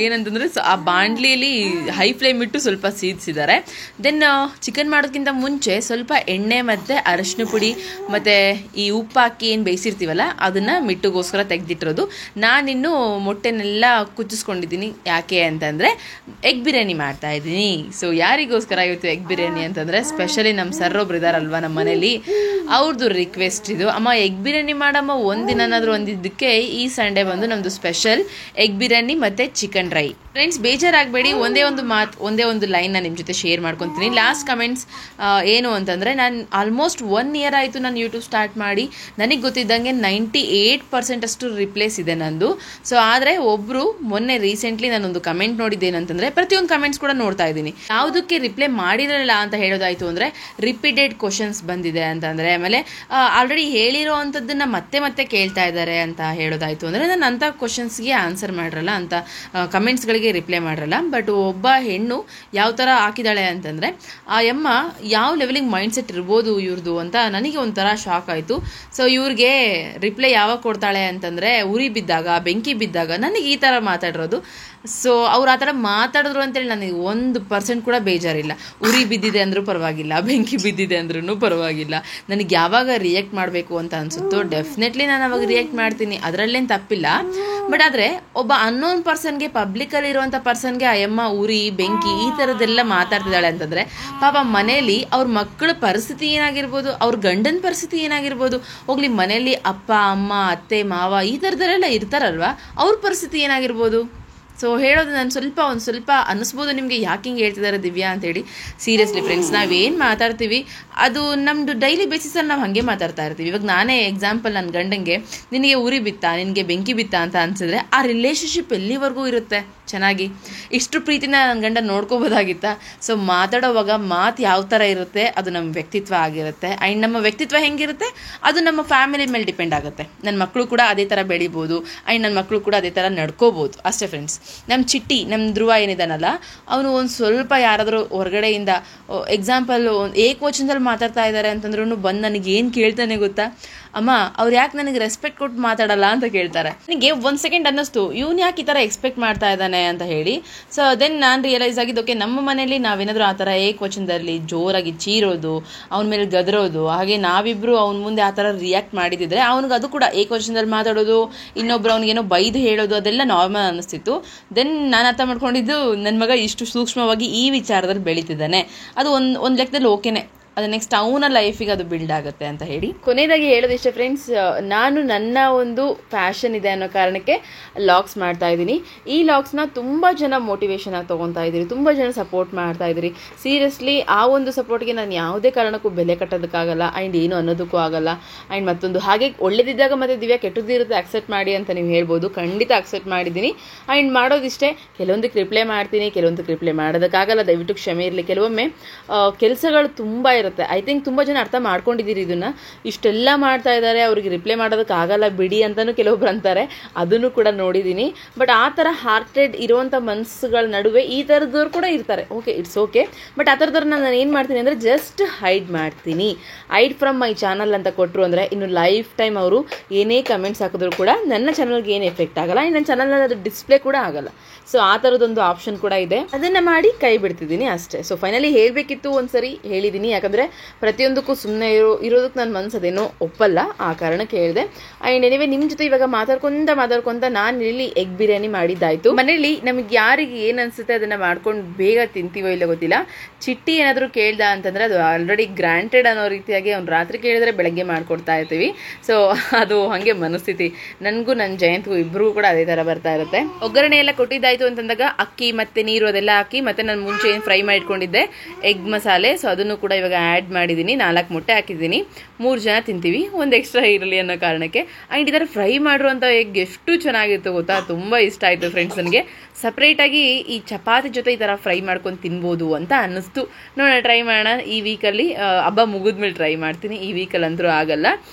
ಏನಂತಂದರೆ, ಆ ಬಾಣಲಿಯಲ್ಲಿ ಹೈ ಫ್ಲೇಮ್ ಇಟ್ಟು ಸ್ವಲ್ಪ ಸೀದಿಸಿದ್ದಾರೆ. ದೆನ್ ಚಿಕನ್ ಮಾಡೋದಕ್ಕಿಂತ ಮುಂಚೆ ಸ್ವಲ್ಪ ಎಣ್ಣೆ ಮತ್ತು ಅರಶಿನ ಪುಡಿ ಮತ್ತು ಈ ಉಪ್ಪು ಹಾಕಿ ಏನು ಬೇಯಿಸಿರ್ತೀವಲ್ಲ ಅದನ್ನು ಮಿಟ್ಟಿಗೋಸ್ಕರ ತೆಗೆದಿಟ್ಟಿರೋದು. ನಾನಿನ್ನು ಮೊಟ್ಟೆನೆಲ್ಲ ಕುಚ್ಚಿಸ್ಕೊಂಡಿದ್ದೀನಿ. ಯಾಕೆ ಅಂತಂದರೆ ಎಗ್ ಬಿರಿಯಾನಿ ಮಾಡ್ತಾ ಇದ್ದೀನಿ. ಸೊ ಯಾರಿಗೋಸ್ಕರ ಇವತ್ತು ಎಗ್ ಬಿರಿಯಾನಿ ಅಂತಂದರೆ, ಸ್ಪೆಷಲಿ ನಮ್ಮ ಸರ್ ಒಬ್ರು ಇದ್ದಾರಲ್ವ ನಮ್ಮ ಮನೇಲಿ, ಅವ್ರದ್ದು ರಿಕ್ವೆಸ್ಟ್ ಇದು. ಅಮ್ಮ ಎಗ್ ಬಿರಿಯಾನಿ ಮಾಡಮ್ಮ ಒಂದಿನಾದ್ರೂ ಒಂದಿದ್ದಕ್ಕೆ ಈ ಸಂಡೇ ಬಂದು ನಮ್ಮದು ಸ್ಪೆಷಲ್ ಎಗ್ ಬಿರಿಯಾನಿ ಮತ್ತು ಚಿಕನ್ ಡ್ರೈ. ಫ್ರೆಂಡ್ಸ್ ಬೇಜಾರಾಗಬೇಡಿ, ಒಂದೇ ಒಂದು ಲೈನ್ ನಾನು ನಿಮ್ಮ ಜೊತೆ ಶೇರ್ ಮಾಡ್ಕೊತೀನಿ. ಲಾಸ್ಟ್ ಕಮೆಂಟ್ಸ್ ಏನು ಅಂತಂದರೆ, ನಾನು ಆಲ್ಮೋಸ್ಟ್ 1 year ಆಯಿತು ನಾನು ಯೂಟ್ಯೂಬ್ ಸ್ಟಾರ್ಟ್ ಮಾಡಿ. ನನಗೆ ಗೊತ್ತಿದ್ದಂಗೆ 98% ಅಷ್ಟು ರಿಪ್ಲೇಸ್ ಇದೆ ನಂದು. ಸೊ ಆದರೆ ಒಬ್ಬರು ಮೊನ್ನೆ ರೀಸೆಂಟ್ಲಿ ನಾನೊಂದು ಕಮೆಂಟ್ ನೋಡಿದ್ದೇನಂತಂದರೆ, ಪ್ರತಿಯೊಂದು ಕಮೆಂಟ್ಸ್ ಕೂಡ ನೋಡ್ತಾ ಇದ್ದೀನಿ, ಯಾವುದಕ್ಕೆ ರಿಪ್ಲೈ ಮಾಡಿರಲಿಲ್ಲ ಅಂತ ಹೇಳೋದಾಯಿತು ಅಂದರೆ ರಿಪೀಟೆಡ್ ಕ್ವಶನ್ಸ್ ಬಂದಿದೆ ಅಂತಂದರೆ, ಆಮೇಲೆ ಆಲ್ರೆಡಿ ಹೇಳಿರೋ ಅಂಥದ್ದನ್ನು ಮತ್ತೆ ಕೇಳ್ತಾ ಇದ್ದಾರೆ ಅಂತ ಹೇಳೋದಾಯಿತು ಅಂದರೆ, ನಾನು ಅಂಥ ಕ್ವಶನ್ಸ್ಗೆ ಆನ್ಸರ್ ಮಾಡಿರಲ್ಲ, ಅಂತ ಕಮೆಂಟ್ಸ್ಗಳಿಗೆ ರಿಪ್ಲೈ ಮಾಡಿರಲ್ಲ. ಬಟ್ ಒಬ್ಬ ಹೆಣ್ಣು ಯಾವ ಥರ ಹಾಕಿದಾಳೆ ಅಂತಂದರೆ, ಆ ಅಮ್ಮ ಯಾವ ಲೆವೆಲಿಗೆ ಮೈಂಡ್ ಸೆಟ್ ಇರ್ಬೋದು ಇವ್ರದ್ದು ಅಂತ ನನಗೆ ಒಂಥರ ಶಾಕ್ ಆಯಿತು. ಸೊ ಇವ್ರಿಗೆ ರಿಪ್ಲೈ ಯಾವಾಗ ಕೊಡ್ತಾಳೆ ಅಂತಂದರೆ, ಉರಿ ಬಿದ್ದಾಗ, ಬೆಂಕಿ ಬಿದ್ದಾಗ ನನಗೆ ಈ ಥರ ಮಾತಾಡಿರೋದು. ಸೊ ಅವ್ರು ಆ ಥರ ಮಾತಾಡಿದ್ರು ಅಂತೇಳಿ ನನಗೆ 1% ಕೂಡ ಬೇಜಾರಿಲ್ಲ. ಉರಿ ಬಿದ್ದಿದೆ ಅಂದರೂ ಪರವಾಗಿಲ್ಲ, ಬೆಂಕಿ ಬಿದ್ದಿದೆ ಅಂದ್ರೂ ಪರವಾಗಿಲ್ಲ. ನನಗೆ ಯಾವಾಗ ರಿಯಾಕ್ಟ್ ಮಾಡಬೇಕು ಅಂತ ಅನಿಸುತ್ತೋ ಡೆಫಿನೆಟ್ಲಿ ನಾನು ಅವಾಗ ರಿಯಾಕ್ಟ್ ಮಾಡ್ತೀನಿ, ಅದರಲ್ಲೇನು ತಪ್ಪಿಲ್ಲ. ಬಟ್ ಆದರೆ ಒಬ್ಬ ಅನ್ನೋನ್ ಪರ್ಸನ್ಗೆ, ಪಬ್ಲಿಕಲ್ಲಿ ಇರುವಂಥ ಪರ್ಸನ್ಗೆ ಅಯ್ಯಮ್ಮ ಉರಿ ಬೆಂಕಿ ಈ ಥರದ್ದೆಲ್ಲ ಮಾತಾಡ್ತಿದ್ದಾಳೆ ಅಂತಂದರೆ, ಪಾಪ ಮನೇಲಿ ಅವ್ರ ಮಕ್ಕಳ ಪರಿಸ್ಥಿತಿ ಏನಾಗಿರ್ಬೋದು, ಅವ್ರ ಗಂಡನ ಪರಿಸ್ಥಿತಿ ಏನಾಗಿರ್ಬೋದು, ಹೋಗ್ಲಿ ಮನೇಲಿ ಅಪ್ಪ ಅಮ್ಮ ಅತ್ತೆ ಮಾವ ಈ ಥರದಲ್ಲೆಲ್ಲ ಇರ್ತಾರಲ್ವ, ಅವ್ರ ಪರಿಸ್ಥಿತಿ ಏನಾಗಿರ್ಬೋದು. ಸೊ ಹೇಳೋದು ನಾನು ಒಂದು ಸ್ವಲ್ಪ ಅನ್ನಿಸ್ಬೋದು ನಿಮಗೆ, ಯಾಕೆ ಹಿಂಗೆ ಹೇಳ್ತಿದ್ದಾರೆ ದಿವ್ಯಾ ಅಂತೇಳಿ. ಸೀರಿಯಸ್ಲಿ ಫ್ರೆಂಡ್ಸ್, ನಾವೇನು ಮಾತಾಡ್ತೀವಿ ಅದು ನಮ್ಮದು ಡೈಲಿ ಬೇಸಿಸಲ್ಲಿ ನಾವು ಹಾಗೆ ಮಾತಾಡ್ತಾ ಇರ್ತೀವಿ. ಇವಾಗ ನಾನೇ ಎಕ್ಸಾಂಪಲ್, ನನ್ನ ಗಂಡಂಗೆ ನಿನಗೆ ಉರಿ ಬಿತ್ತಾ, ನಿನಗೆ ಬೆಂಕಿ ಬಿತ್ತಾ ಅಂತ ಅನಿಸಿದ್ರೆ ಆ ರಿಲೇಷನ್ಶಿಪ್ ಎಲ್ಲಿವರೆಗೂ ಇರುತ್ತೆ ಚೆನ್ನಾಗಿ? ಇಷ್ಟು ಪ್ರೀತಿನ ನನ್ನ ಗಂಡ ನೋಡ್ಕೋಬೋದಾಗಿತ್ತಾ? ಸೊ ಮಾತಾಡೋವಾಗ ಮಾತು ಯಾವ ಥರ ಇರುತ್ತೆ ಅದು ನಮ್ಮ ವ್ಯಕ್ತಿತ್ವ ಆಗಿರುತ್ತೆ. ಆ್ಯಂಡ್ ನಮ್ಮ ವ್ಯಕ್ತಿತ್ವ ಹೆಂಗಿರುತ್ತೆ ಅದು ನಮ್ಮ ಫ್ಯಾಮಿಲಿ ಮೇಲೆ ಡಿಪೆಂಡ್ ಆಗುತ್ತೆ. ನನ್ನ ಮಕ್ಕಳು ಕೂಡ ಅದೇ ಥರ ಬೆಳಿಬೋದು, ಆ್ಯಂಡ್ ನನ್ನ ಮಕ್ಕಳು ಕೂಡ ಅದೇ ಥರ ನಡ್ಕೋಬೋದು ಅಷ್ಟೇ ಫ್ರೆಂಡ್ಸ್. ನಮ್ಮ ಚಿಟ್ಟಿ, ನಮ್ಮ ಧ್ರುವ ಏನಿದಾನಲ್ಲ, ಅವನು ಒಂದು ಸ್ವಲ್ಪ ಯಾರಾದರೂ ಹೊರಗಡೆಯಿಂದ ಎಕ್ಸಾಂಪಲ್ ಏಕವಚನದಲ್ಲಿ ಮಾತಾಡ್ತಾ ಇದ್ದಾರೆ ಅಂತಂದ್ರೂ ಬಂದು ನನಗೆ ಏನು ಕೇಳ್ತಾನೆ ಗೊತ್ತಾ, ಅಮ್ಮ ಅವ್ರು ಯಾಕೆ ನನಗೆ ರೆಸ್ಪೆಕ್ಟ್ ಕೊಟ್ಟು ಮಾತಾಡಲ್ಲ ಅಂತ ಕೇಳ್ತಾರೆ. ನನಗೆ ಒಂದು ಸೆಕೆಂಡ್ ಅನ್ನಿಸ್ತು ಇವ್ನು ಯಾಕೆ ಈ ಥರ ಎಕ್ಸ್ಪೆಕ್ಟ್ ಮಾಡ್ತಾ ಇದ್ದಾನೆ ಅಂತ ಹೇಳಿ. ಸೊ ದೆನ್ ನಾನು ರಿಯಲೈಸ್ ಆಗಿದ್ದು, ಓಕೆ ನಮ್ಮ ಮನೇಲಿ ನಾವೇನಾದರೂ ಆ ಥರ ಏಕವಚನದಲ್ಲಿ ಜೋರಾಗಿ ಚೀರೋದು, ಅವನ ಮೇಲೆ ಗದರೋದು, ಹಾಗೆ ನಾವಿಬ್ಬರು ಅವ್ನ ಮುಂದೆ ಆ ಥರ ರಿಯಾಕ್ಟ್ ಮಾಡಿದಿದ್ರೆ ಅವ್ನಿಗೆ ಅದು ಕೂಡ ಏಕವಚನದಲ್ಲಿ ಮಾತಾಡೋದು, ಇನ್ನೊಬ್ರು ಅವ್ನಿಗೇನೋ ಬೈದು ಹೇಳೋದು ಅದೆಲ್ಲ ನಾರ್ಮಲ್ ಅನ್ನಿಸ್ತಿತ್ತು. ದೆನ್ ನಾನು ಅರ್ಥ ಮಾಡ್ಕೊಂಡಿದ್ದು ನನ್ನ ಮಗ ಇಷ್ಟು ಸೂಕ್ಷ್ಮವಾಗಿ ಈ ವಿಚಾರದಲ್ಲಿ ಬೆಳೀತಿದ್ದಾನೆ, ಅದು ಒಂದು ಲೆಕ್ಕದಲ್ಲಿ ಓಕೆನೆ, ಅದು ನೆಕ್ಸ್ಟ್ ಅವನ ಲೈಫಿಗೆ ಅದು ಬಿಲ್ಡ್ ಆಗುತ್ತೆ ಅಂತ ಹೇಳಿ. ಕೊನೆಯದಾಗಿ ಹೇಳೋದಿಷ್ಟ ಫ್ರೆಂಡ್ಸ್, ನಾನು ನನ್ನ ಒಂದು ಪ್ಯಾಷನ್ ಇದೆ ಅನ್ನೋ ಕಾರಣಕ್ಕೆ ಲಾಗ್ಸ್ ಮಾಡ್ತಾ ಇದ್ದೀನಿ. ಈ ಲಾಗ್ಸ್ನ ತುಂಬ ಜನ ಮೋಟಿವೇಶನ್ ಆಗಿ ತೊಗೊತಾ ಇದ್ದೀರಿ, ತುಂಬ ಜನ ಸಪೋರ್ಟ್ ಮಾಡ್ತಾ ಇದ್ದೀರಿ. ಸೀರಿಯಸ್ಲಿ ಆ ಒಂದು ಸಪೋರ್ಟ್ಗೆ ನಾನು ಯಾವುದೇ ಕಾರಣಕ್ಕೂ ಬೆಲೆ ಕಟ್ಟೋದಕ್ಕಾಗಲ್ಲ ಆ್ಯಂಡ್ ಏನು ಅನ್ನೋದಕ್ಕೂ ಆಗಲ್ಲ. ಆ್ಯಂಡ್ ಮತ್ತೊಂದು ಹಾಗೆ ಒಳ್ಳೇದಿದ್ದಾಗ ಮತ್ತೆ ದಿವ್ಯಾ ಕೆಟ್ಟದಿರುತ್ತೆ ಅಕ್ಸೆಪ್ಟ್ ಮಾಡಿ ಅಂತ ನೀವು ಹೇಳ್ಬೋದು. ಖಂಡಿತ ಅಕ್ಸೆಪ್ಟ್ ಮಾಡಿದ್ದೀನಿ. ಆ್ಯಂಡ್ ಮಾಡೋದಿಷ್ಟೇ, ಕೆಲವೊಂದಕ್ಕೆ ರಿಪ್ಲೈ ಮಾಡ್ತೀನಿ, ಕೆಲವೊಂದಕ್ಕೆ ರಿಪ್ಲೈ ಮಾಡೋದಕ್ಕಾಗಲ್ಲ, ದಯವಿಟ್ಟು ಕ್ಷಮೆ ಇರಲಿ. ಕೆಲವೊಮ್ಮೆ ಕೆಲಸಗಳು ತುಂಬ ಇರುತ್ತೆ. ಐ ಥಿಂಕ್ ತುಂಬ ಜನ ಅರ್ಥ ಮಾಡ್ಕೊಂಡಿದ್ದೀರಿ ಇದನ್ನ. ಇಷ್ಟೆಲ್ಲ ಮಾಡ್ತಾ ಇದ್ದಾರೆ, ಅವ್ರಿಗೆ ರಿಪ್ಲೈ ಮಾಡೋದಕ್ಕಾಗಲ್ಲ ಬಿಡಿ ಅಂತಲೂ ಕೆಲವೊಬ್ರು ಅಂತಾರೆ, ಅದನ್ನು ಕೂಡ ನೋಡಿದ್ದೀನಿ. ಬಟ್ ಆ ಥರ ಹಾರ್ಟೆಡ್ ಇರುವಂಥ ಮನಸ್ಸುಗಳ ನಡುವೆ ಈ ಥರದವ್ರು ಕೂಡ ಇರ್ತಾರೆ. Okay, it's okay. ಬಟ್ ಆ ಥರದವ್ರನ್ನ ನಾನು ಏನು ಮಾಡ್ತೀನಿ ಅಂದರೆ ಜಸ್ಟ್ ಹೈಡ್ ಮಾಡ್ತೀನಿ. ಹೈಡ್ ಫ್ರಮ್ ಮೈ ಚಾನಲ್ ಅಂತ ಕೊಟ್ಟರು ಅಂದರೆ ಇನ್ನು ಲೈಫ್ ಟೈಮ್ ಅವರು ಏನೇ ಕಮೆಂಟ್ಸ್ ಹಾಕಿದ್ರು ಕೂಡ ನನ್ನ ಚಾನಲ್ಗೆ ಏನು ಎಫೆಕ್ಟ್ ಆಗಲ್ಲ, ನನ್ನ ಚಾನಲ್ನಲ್ಲಿ ಅದು ಡಿಸ್ಪ್ಲೇ ಕೂಡ ಆಗಲ್ಲ. ಸೊ ಆ ಥರದೊಂದು ಆಪ್ಷನ್ ಕೂಡ ಇದೆ, ಅದನ್ನು ಮಾಡಿ ಕೈ ಬಿಡ್ತಿದ್ದೀನಿ ಅಷ್ಟೇ. ಸೊ ಫೈನಲಿ ಹೇಳಬೇಕಿತ್ತು ಒಂದ್ಸರಿ ಹೇಳಿದ್ದೀನಿ, ಯಾಕಂದರೆ ಪ್ರತಿಯೊಂದಕ್ಕೂ ಸುಮ್ಮನೆ ಇರೋದಕ್ಕೆ ನನ್ನ ಮನಸ್ಸದೇನೋ ಒಪ್ಪಲ್ಲ, ಆ ಕಾರಣಕ್ಕೆ ಹೇಳಿದೆ. ಆ್ಯಂಡ್ ಎನಿವೆ ನಿಮ್ಮ ಜೊತೆ ಇವಾಗ ಮಾತಾಡ್ಕೊಂತ ನಾನು ಇಲ್ಲಿ ಎಗ್ ಬಿರಿಯಾನಿ ಮಾಡಿದ್ದಾಯಿತು. ಮನೇಲಿ ನಮಗೆ ಯಾರಿಗೆ ಏನು ಅನಿಸುತ್ತೆ ಅದನ್ನು ಮಾಡ್ಕೊಂಡು ಬೇಗ ತಿಂತೀವೋ ಇಲ್ಲ ಗೊತ್ತಿಲ್ಲ. ಚಿಟ್ಟಿ ಏನಾದರೂ ಕೇಳ್ದ ಅಂತಂದರೆ ಅದು ಆಲ್ರೆಡಿ ಗ್ರಾಂಟೆಡ್ ಅನ್ನೋ ರೀತಿಯಾಗಿ ಅವ್ನು ರಾತ್ರಿ ಕೇಳಿದ್ರೆ ಬೆಳಗ್ಗೆ ಮಾಡ್ಕೊಡ್ತಾ ಇರ್ತೀವಿ. ಸೊ ಅದು ಹಾಗೆ ಮನಸ್ಥಿತಿ. ನನಗೂ ನನ್ನ ಜಯಂತ್ಗೂ ಇಬ್ಬರಿಗೂ ಕೂಡ ಅದೇ ಥರ ಬರ್ತಾ ಇರುತ್ತೆ. ಒಗ್ಗರಣೆ ಎಲ್ಲ ಕೊಟ್ಟಿದ್ದಾಯಿತು ಅಂತಂದಾಗ ಅಕ್ಕಿ ಮತ್ತು ನೀರು ಅದೆಲ್ಲ ಹಾಕಿ, ಮತ್ತು ನಾನು ಮುಂಚೆ ಏನು ಫ್ರೈ ಮಾಡಿಟ್ಕೊಂಡಿದ್ದೆ ಎಗ್ ಮಸಾಲೆ, ಸೊ ಅದನ್ನು ಕೂಡ ಇವಾಗ ಆ್ಯಡ್ ಮಾಡಿದ್ದೀನಿ. 4 ಮೊಟ್ಟೆ ಹಾಕಿದ್ದೀನಿ. 3 ಜನ ತಿಂತೀವಿ, ಒಂದು ಎಕ್ಸ್ಟ್ರಾ ಇರಲಿ ಅನ್ನೋ ಕಾರಣಕ್ಕೆ. ಆ್ಯಂಡ್ ಈ ಥರ ಫ್ರೈ ಮಾಡಿರುವಂಥ ಎಗ್ ಎಷ್ಟು ಚೆನ್ನಾಗಿತ್ತು ಗೊತ್ತಾ, ತುಂಬ ಇಷ್ಟ ಆಯಿತು ಫ್ರೆಂಡ್ಸ್ ನನಗೆ. ಸಪ್ರೇಟಾಗಿ ಈ ಚಪಾತಿ ಜೊತೆ ಈ ಥರ ಫ್ರೈ ಮಾಡ್ಕೊಂಡು ತಿನ್ಬೋದು ಅಂತ ಅನ್ನಿಸ್ತು. ನೋಡೋಣ, ಟ್ರೈ ಮಾಡೋಣ. ಈ ವೀಕಲ್ಲಿ ಹಬ್ಬ ಮುಗಿದ್ಮೇಲೆ ಟ್ರೈ ಮಾಡ್ತೀನಿ, ಈ ವೀಕಲ್ಲಿ ಅಂತೂ ಆಗಲ್ಲ.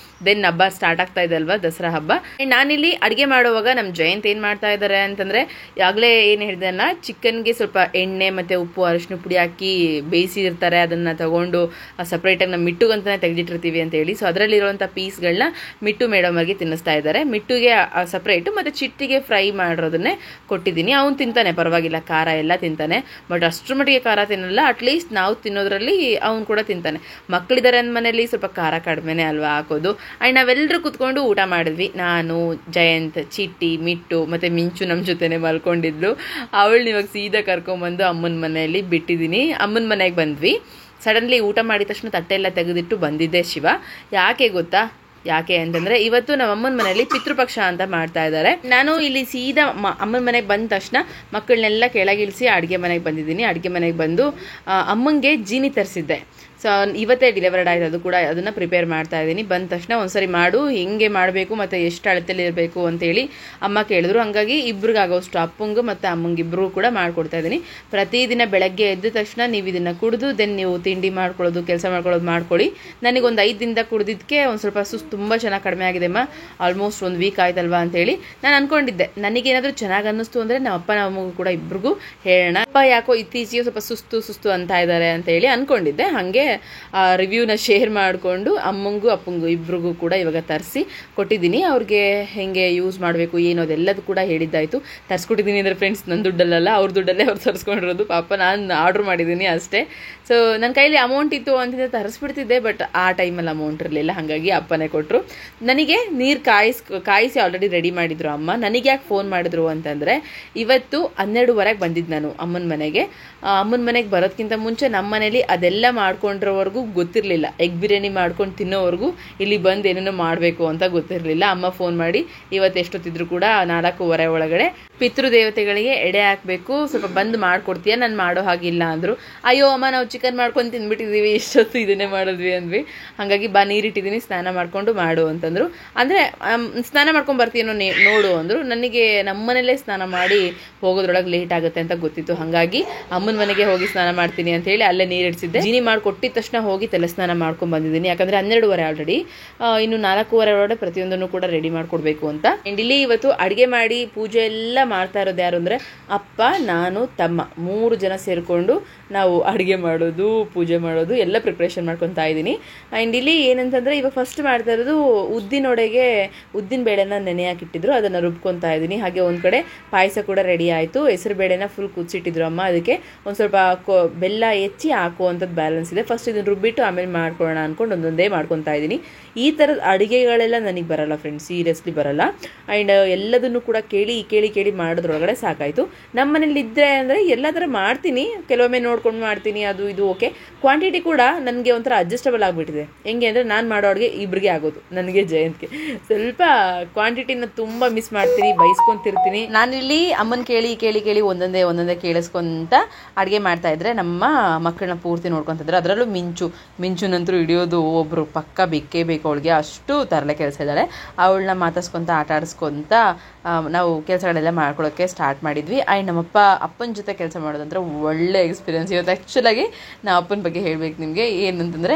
ದೆನ್ ಹಬ್ಬ ಸ್ಟಾರ್ಟ್ ಆಗ್ತಾ ಇದೆ ಅಲ್ವಾ, ದಸರಾ ಹಬ್ಬ. ನಾನಿಲ್ಲಿ ಅಡುಗೆ ಮಾಡುವಾಗ ನಮ್ಮ ಜಯಂತ್ ಏನು ಮಾಡ್ತಾ ಇದ್ದಾರೆ ಅಂತಂದರೆ, ಆಗಲೇ ಏನು ಹೇಳಿದೆ ಅಲ್ಲ, ಚಿಕನ್ಗೆ ಸ್ವಲ್ಪ ಎಣ್ಣೆ ಮತ್ತು ಉಪ್ಪು ಅರಿಶಿನ ಪುಡಿ ಹಾಕಿ ಬೇಯಿಸಿರ್ತಾರೆ, ಅದನ್ನು ತಗೊಂಡು ಸಪ್ರೇಟಾಗಿ ನಮ್ಮ ಮಿಟ್ಟುಗಂತಲೇ ತೆಗೆದಿಟ್ಟಿರ್ತೀವಿ ಅಂತ ಹೇಳಿ. ಸೊ ಅದರಲ್ಲಿರುವಂಥ ಪೀಸ್ಗಳನ್ನ ಮಿಟ್ಟು ಮೇಡಮ್ಗೆ ತಿನ್ನಿಸ್ತಾ ಇದ್ದಾರೆ. ಮಿಟ್ಟುಗೆ ಸಪ್ರೇಟು ಮತ್ತು ಚಿಟ್ಟಿಗೆ ಫ್ರೈ ಮಾಡಿರೋದನ್ನೇ ಕೊಟ್ಟಿದ್ದೀನಿ. ಅವ್ನು ತಿಂತಾನೆ, ಪರವಾಗಿಲ್ಲ, ಖಾರ ಎಲ್ಲ ತಿಂತಾನೆ. ಬಟ್ ಅಷ್ಟರ ಮಟ್ಟಿಗೆ ಖಾರ ತಿನ್ನಲ್ಲ, ಅಟ್ಲೀಸ್ಟ್ ನಾವು ತಿನ್ನೋದ್ರಲ್ಲಿ ಅವ್ನು ಕೂಡ ತಿಂತಾನೆ. ಮಕ್ಕಳಿದ್ದಾರೆ ಅಂದ ಮನೇಲಿ ಸ್ವಲ್ಪ ಖಾರ ಕಡಿಮೆನೇ ಅಲ್ವಾ ಹಾಕೋದು. ಆ್ಯಂಡ್ ನಾವೆಲ್ಲರೂ ಕುತ್ಕೊಂಡು ಊಟ ಮಾಡಿದ್ವಿ. ನಾನು, ಜಯಂತ್, ಚಿಟ್ಟಿ, ಮಿಟ್ಟು ಮತ್ತು ಮಿಂಚು ನಮ್ಮ ಜೊತೆನೇ ಮಲ್ಕೊಂಡಿದ್ಲು. ಅವಳನ್ನ ಇವಾಗ ಸೀದಾ ಕರ್ಕೊಂಬಂದು ಅಮ್ಮನ ಮನೆಯಲ್ಲಿ ಬಿಟ್ಟಿದ್ದೀನಿ. ಅಮ್ಮನ ಮನೆಗೆ ಬಂದ್ವಿ. ಸಡನ್ಲಿ ಊಟ ಮಾಡಿದ ತಕ್ಷಣ ತಟ್ಟೆ ಎಲ್ಲ ತೆಗೆದಿಟ್ಟು ಬಂದಿದ್ದೆ ಶಿವ. ಯಾಕೆ ಅಂತಂದರೆ ಇವತ್ತು ನಮ್ಮ ಅಮ್ಮನ ಮನೆಯಲ್ಲಿ ಪಿತೃಪಕ್ಷ ಅಂತ ಮಾಡ್ತಾ ಇದ್ದಾರೆ. ನಾನು ಇಲ್ಲಿ ಸೀದಾ ಅಮ್ಮನ ಮನೆಗೆ ಬಂದ ತಕ್ಷಣ ಮಕ್ಕಳನ್ನೆಲ್ಲ ಕೆಳಗಿಳಿಸಿ ಅಡುಗೆ ಮನೆಗೆ ಬಂದಿದ್ದೀನಿ. ಅಡುಗೆ ಮನೆಗೆ ಬಂದು ಅಮ್ಮಂಗೆ ಜೀನಿ ತರಿಸಿದ್ದೆ. ಸೊ ಇವತ್ತೇ ಡಿಲಿವರ್ಡ್ ಆಯಿತು, ಅದು ಕೂಡ ಅದನ್ನು ಪ್ರಿಪೇರ್ ಮಾಡ್ತಾ ಇದ್ದೀನಿ. ಬಂದ ತಕ್ಷಣ ಒಂದ್ಸರಿ ಮಾಡು, ಹೆಂಗೆ ಮಾಡಬೇಕು ಮತ್ತು ಎಷ್ಟು ಅಳತೆಯಲ್ಲಿ ಇರಬೇಕು ಅಂತೇಳಿ ಅಮ್ಮ ಕೇಳಿದ್ರು. ಹಾಗಾಗಿ ಇಬ್ರಿಗಾಗೋಷ್ಟು ಅಪ್ಪಂಗೆ ಮತ್ತು ಅಮ್ಮಂಗೆ ಇಬ್ಬರಿಗೂ ಕೂಡ ಮಾಡಿಕೊಡ್ತಾ ಇದ್ದೀನಿ. ಪ್ರತಿದಿನ ಬೆಳಗ್ಗೆ ಎದ್ದ ತಕ್ಷಣ ನೀವು ಇದನ್ನು ಕುಡಿದು ದೆನ್ ನೀವು ತಿಂಡಿ ಮಾಡ್ಕೊಳ್ಳೋದು, ಕೆಲಸ ಮಾಡ್ಕೊಳ್ಳೋದು ಮಾಡ್ಕೊಳ್ಳಿ. ನನಗೊಂದು 5 ದಿನದ ಕುಡಿದಿದ್ದಕ್ಕೆ ಒಂದು ಸ್ವಲ್ಪ ಸುಸ್ತು ತುಂಬ ಚೆನ್ನಾಗಿ ಕಡಿಮೆ ಆಗಿದೆ ಅಮ್ಮ, ಆಲ್ಮೋಸ್ಟ್ 1 ವೀಕ್ ಆಯ್ತಲ್ವಾ ಅಂತೇಳಿ ನಾನು ಅಂದ್ಕೊಂಡಿದ್ದೆ. ನನಗೇನಾದರೂ ಚೆನ್ನಾಗಿ ಅನ್ನಿಸ್ತು ಅಂದರೆ ನಮ್ಮ ಅಪ್ಪ ನಮ್ಮ ಅಮ್ಮಗೂ ಕೂಡ ಇಬ್ರಿಗೂ ಹೇಳೋಣ. ಅಪ್ಪ ಯಾಕೋ ಇತ್ತೀಚೆಗೆ ಸ್ವಲ್ಪ ಸುಸ್ತು ಅಂತ ಇದ್ದಾರೆ ಅಂತೇಳಿ ಅಂದ್ಕೊಂಡಿದ್ದೆ. ಹಾಗೆ ರಿವ್ಯೂನ ಶೇರ್ ಮಾಡಿಕೊಂಡು ಅಮ್ಮಂಗೂ ಅಪ್ಪಂಗೂ ಇಬ್ರಿಗೂ ಕೂಡ ಇವಾಗ ತರಿಸಿ ಕೊಟ್ಟಿದ್ದೀನಿ. ಅವ್ರಿಗೆ ಹೆಂಗೆ ಯೂಸ್ ಮಾಡಬೇಕು ಏನು ಅದೆಲ್ಲದು ಕೂಡ ಹೇಳಿದ್ದಾಯಿತು. ತರಿಸ್ಕೊಟ್ಟಿದ್ದೀನಿ ಅಂದರೆ ಫ್ರೆಂಡ್ಸ್ ನನ್ನ ದುಡ್ಡಲ್ಲ, ಅವ್ರ ದುಡ್ಡಲ್ಲೇ ಅವ್ರು ತರಿಸ್ಕೊಂಡಿರೋದು. ಪಾಪ ನಾನು ಆರ್ಡ್ರ್ ಮಾಡಿದ್ದೀನಿ ಅಷ್ಟೇ. ಸೊ ನನ್ನ ಕೈಲಿ ಅಮೌಂಟ್ ಇತ್ತು ಅಂತಿದ್ದೆ ತರಿಸ್ಬಿಡ್ತಿದ್ದೆ, ಬಟ್ ಆ ಟೈಮಲ್ಲಿ ಅಮೌಂಟ್ ಇರಲಿಲ್ಲ, ಹಾಗಾಗಿ ಅಪ್ಪನೇ ಕೊಟ್ಟರು. ನನಗೆ ನೀರು ಕಾಯಿಸಿ ಆಲ್ರೆಡಿ ರೆಡಿ ಮಾಡಿದ್ರು ಅಮ್ಮ. ನನಗೆ ಯಾಕೆ ಫೋನ್ ಮಾಡಿದ್ರು ಅಂತಂದರೆ, ಇವತ್ತು 12:30ಗೆ ಬಂದಿದ್ದು ನಾನು ಅಮ್ಮನ ಮನೆಗೆ. ಅಮ್ಮನ ಮನೆಗೆ ಬರೋದಕ್ಕಿಂತ ಮುಂಚೆ ನಮ್ಮ ಮನೇಲಿ ಅದೆಲ್ಲ ಮಾಡ್ಕೊಂಡಿರೋವರೆಗೂ ಗೊತ್ತಿರಲಿಲ್ಲ. ಎಗ್ ಬಿರಿಯಾನಿ ಮಾಡ್ಕೊಂಡು ತಿನ್ನೋವರೆಗೂ ಇಲ್ಲಿ ಬಂದು ಏನೇನೋ ಮಾಡಬೇಕು ಅಂತ ಗೊತ್ತಿರಲಿಲ್ಲ. ಅಮ್ಮ ಫೋನ್ ಮಾಡಿ ಇವತ್ತು ಎಷ್ಟೊತ್ತಿದ್ರು ಕೂಡ 4:15 ಒಳಗಡೆ ಪಿತೃದೇವತೆಗಳಿಗೆ ಎಡೆ ಹಾಕಬೇಕು, ಸ್ವಲ್ಪ ಬಂದು ಮಾಡಿಕೊಡ್ತೀಯ, ನಾನು ಮಾಡೋ ಹಾಗಿಲ್ಲ ಅಂದರು. ಅಯ್ಯೋ ಅಮ್ಮ, ನಾವು ಚಿಕನ್ ಮಾಡ್ಕೊಂಡು ತಿಂದ್ಬಿಟ್ಟಿದ್ದೀವಿ, ಇಷ್ಟೊತ್ತು ಇದನ್ನೇ ಮಾಡಿದ್ವಿ ಅಂದ್ವಿ. ಹಾಗಾಗಿ ನೀರಿಟ್ಟಿದ್ದೀನಿ, ಸ್ನಾನ ಮಾಡಿಕೊಂಡು ಮಾಡು ಅಂತಂದರು. ಅಂದರೆ ಸ್ನಾನ ಮಾಡ್ಕೊಂಡು ಬರ್ತೀನೋ ನೋಡು ಅಂದರು. ನನಗೆ ನಮ್ಮನೇಲೇ ಸ್ನಾನ ಮಾಡಿ ಹೋಗೋದ್ರೊಳಗೆ ಲೇಟ್ ಆಗುತ್ತೆ ಅಂತ ಗೊತ್ತಿತ್ತು. ಹಾಗಾಗಿ ಅಮ್ಮನ ಮನೆಗೆ ಹೋಗಿ ಸ್ನಾನ ಮಾಡ್ತೀನಿ ಅಂತ ಹೇಳಿ ಅಲ್ಲೇ ನೀರು ಇಡಿಸಿದ್ದೆ. ಜೀನಿ ಮಾಡಿಕೊಟ್ಟು ಹುಟ್ಟಿದ ತಕ್ಷಣ ಹೋಗಿ ತಲೆ ಸ್ನಾನ ಮಾಡ್ಕೊಂಡು ಬಂದಿದ್ದೀನಿ, ಯಾಕಂದರೆ 12:30 ಆಲ್ರೆಡಿ, ಇನ್ನು 4:15 ಒಳಗಡೆ ಪ್ರತಿಯೊಂದನ್ನು ಕೂಡ ರೆಡಿ ಮಾಡಿಕೊಡ್ಬೇಕು ಅಂತ. ಆ್ಯಂಡ್ ಇಲ್ಲಿ ಇವತ್ತು ಅಡುಗೆ ಮಾಡಿ ಪೂಜೆ ಎಲ್ಲ ಮಾಡ್ತಾ ಇರೋದು ಯಾರು ಅಂದರೆ ಅಪ್ಪ, ನಾನು, ತಮ್ಮ 3 ಜನ ಸೇರಿಕೊಂಡು ನಾವು ಅಡುಗೆ ಮಾಡೋದು, ಪೂಜೆ ಮಾಡೋದು ಎಲ್ಲ ಪ್ರಿಪ್ರೇಷನ್ ಮಾಡ್ಕೊತಾ ಇದ್ದೀನಿ. ಆ್ಯಂಡ್ ಇಲ್ಲಿ ಏನಂತಂದರೆ ಇವಾಗ ಫಸ್ಟ್ ಮಾಡ್ತಾ ಇರೋದು ಉದ್ದಿನೊಡೆಗೆ ಉದ್ದಿನ ಬೇಳೆನ ನೆನೆ ಹಾಕಿಟ್ಟಿದ್ರು, ಅದನ್ನು ರುಬ್ಕೊತಾ ಇದ್ದೀನಿ. ಹಾಗೆ ಒಂದು ಕಡೆ ಪಾಯಸ ಕೂಡ ರೆಡಿ ಆಯಿತು. ಹೆಸರು ಬೇಳೆನ ಫುಲ್ ಕುದಿಸಿಟ್ಟಿದ್ರು ಅಮ್ಮ, ಅದಕ್ಕೆ ಒಂದು ಸ್ವಲ್ಪ ಬೆಲ್ಲ ಹೆಚ್ಚಿ ಹಾಕುವಂಥದ್ದು ಬ್ಯಾಲೆನ್ಸ್ ಇದೆ. ಫಸ್ಟ್ ಇದನ್ನು ರುಬ್ಬಿಟ್ಟು ಆಮೇಲೆ ಮಾಡ್ಕೊಳ್ಳೋಣ ಅಂದ್ಕೊಂಡು ಒಂದೊಂದೇ ಮಾಡ್ಕೊತಾ ಇದ್ದೀನಿ. ಈ ಥರದ ಅಡುಗೆಗಳೆಲ್ಲ ನನಗೆ ಬರಲ್ಲ ಫ್ರೆಂಡ್ಸ್, ಸೀರಿಯಸ್ಲಿ ಬರಲ್ಲ. ಆ್ಯಂಡ್ ಎಲ್ಲದನ್ನು ಕೂಡ ಕೇಳಿ ಮಾಡೋದ್ರೊಳಗಡೆ ಸಾಕಾಯಿತು. ನಮ್ಮ ಮನೇಲಿ ಇದ್ದರೆ ಅಂದರೆ ಎಲ್ಲ ಥರ ಮಾಡ್ತೀನಿ, ಕೆಲವೊಮ್ಮೆ ನೋಡ್ಕೊಂಡು ಮಾಡ್ತೀನಿ, ಅದು ಇದು ಓಕೆ. ಕ್ವಾಂಟಿಟಿ ಕೂಡ ನನಗೆ ಒಂಥರ ಅಡ್ಜಸ್ಟಬಲ್ ಆಗಿಬಿಟ್ಟಿದೆ. ಹೆಂಗೆ ಅಂದರೆ ನಾನು ಮಾಡೋ ಅಡುಗೆ ಇಬ್ಬರಿಗೆ ಆಗೋದು, ನನಗೆ ಜಯಂತ್ಗೆ ಸ್ವಲ್ಪ ಕ್ವಾಂಟಿಟಿನ ತುಂಬ ಮಿಸ್ ಮಾಡ್ತೀನಿ, ಬೈಸ್ಕೊತಿರ್ತೀನಿ. ನಾನಿಲ್ಲಿ ಅಮ್ಮನ ಕೇಳಿ ಒಂದೊಂದೇ ಕೇಳಿಸ್ಕೊಂತ ಅಡುಗೆ ಮಾಡ್ತಾ ಇದ್ರೆ ನಮ್ಮ ಮಕ್ಕಳನ್ನ ಪೂರ್ತಿ ನೋಡ್ಕೊತಿದ್ರೆ, ಅದರಲ್ಲೂ ಮಿಂಚುನಂತರೂ ಹಿಡಿಯೋದು ಒಬ್ಬರು ಪಕ್ಕ ಬೇಕೇ ಬೇಕು ಅವಳಿಗೆ, ಅಷ್ಟು ತರಲೆ ಕೆಲಸ ಇದ್ದಾಳೆ. ಅವಳನ್ನ ಮಾತಾಡ್ಸ್ಕೊತ ಆಟ ಆಡಿಸ್ಕೊತ ನಾವು ಕೆಲಸಗಳೆಲ್ಲ ಮಾಡ್ಕೊಳ್ಳೋಕ್ಕೆ ಸ್ಟಾರ್ಟ್ ಮಾಡಿದ್ವಿ. ಆ್ಯಂಡ್ ನಮ್ಮಪ್ಪ ಅಪ್ಪನ ಜೊತೆ ಕೆಲಸ ಮಾಡೋದಂದ್ರೆ ಒಳ್ಳೆ ಎಕ್ಸ್ಪೀರಿಯನ್ಸ್. ಇವತ್ತು ಆ್ಯಕ್ಚುಲಾಗಿ ನಾವು ಅಪ್ಪನ ಬಗ್ಗೆ ಹೇಳ್ಬೇಕು ನಿಮಗೆ, ಏನಂತಂದರೆ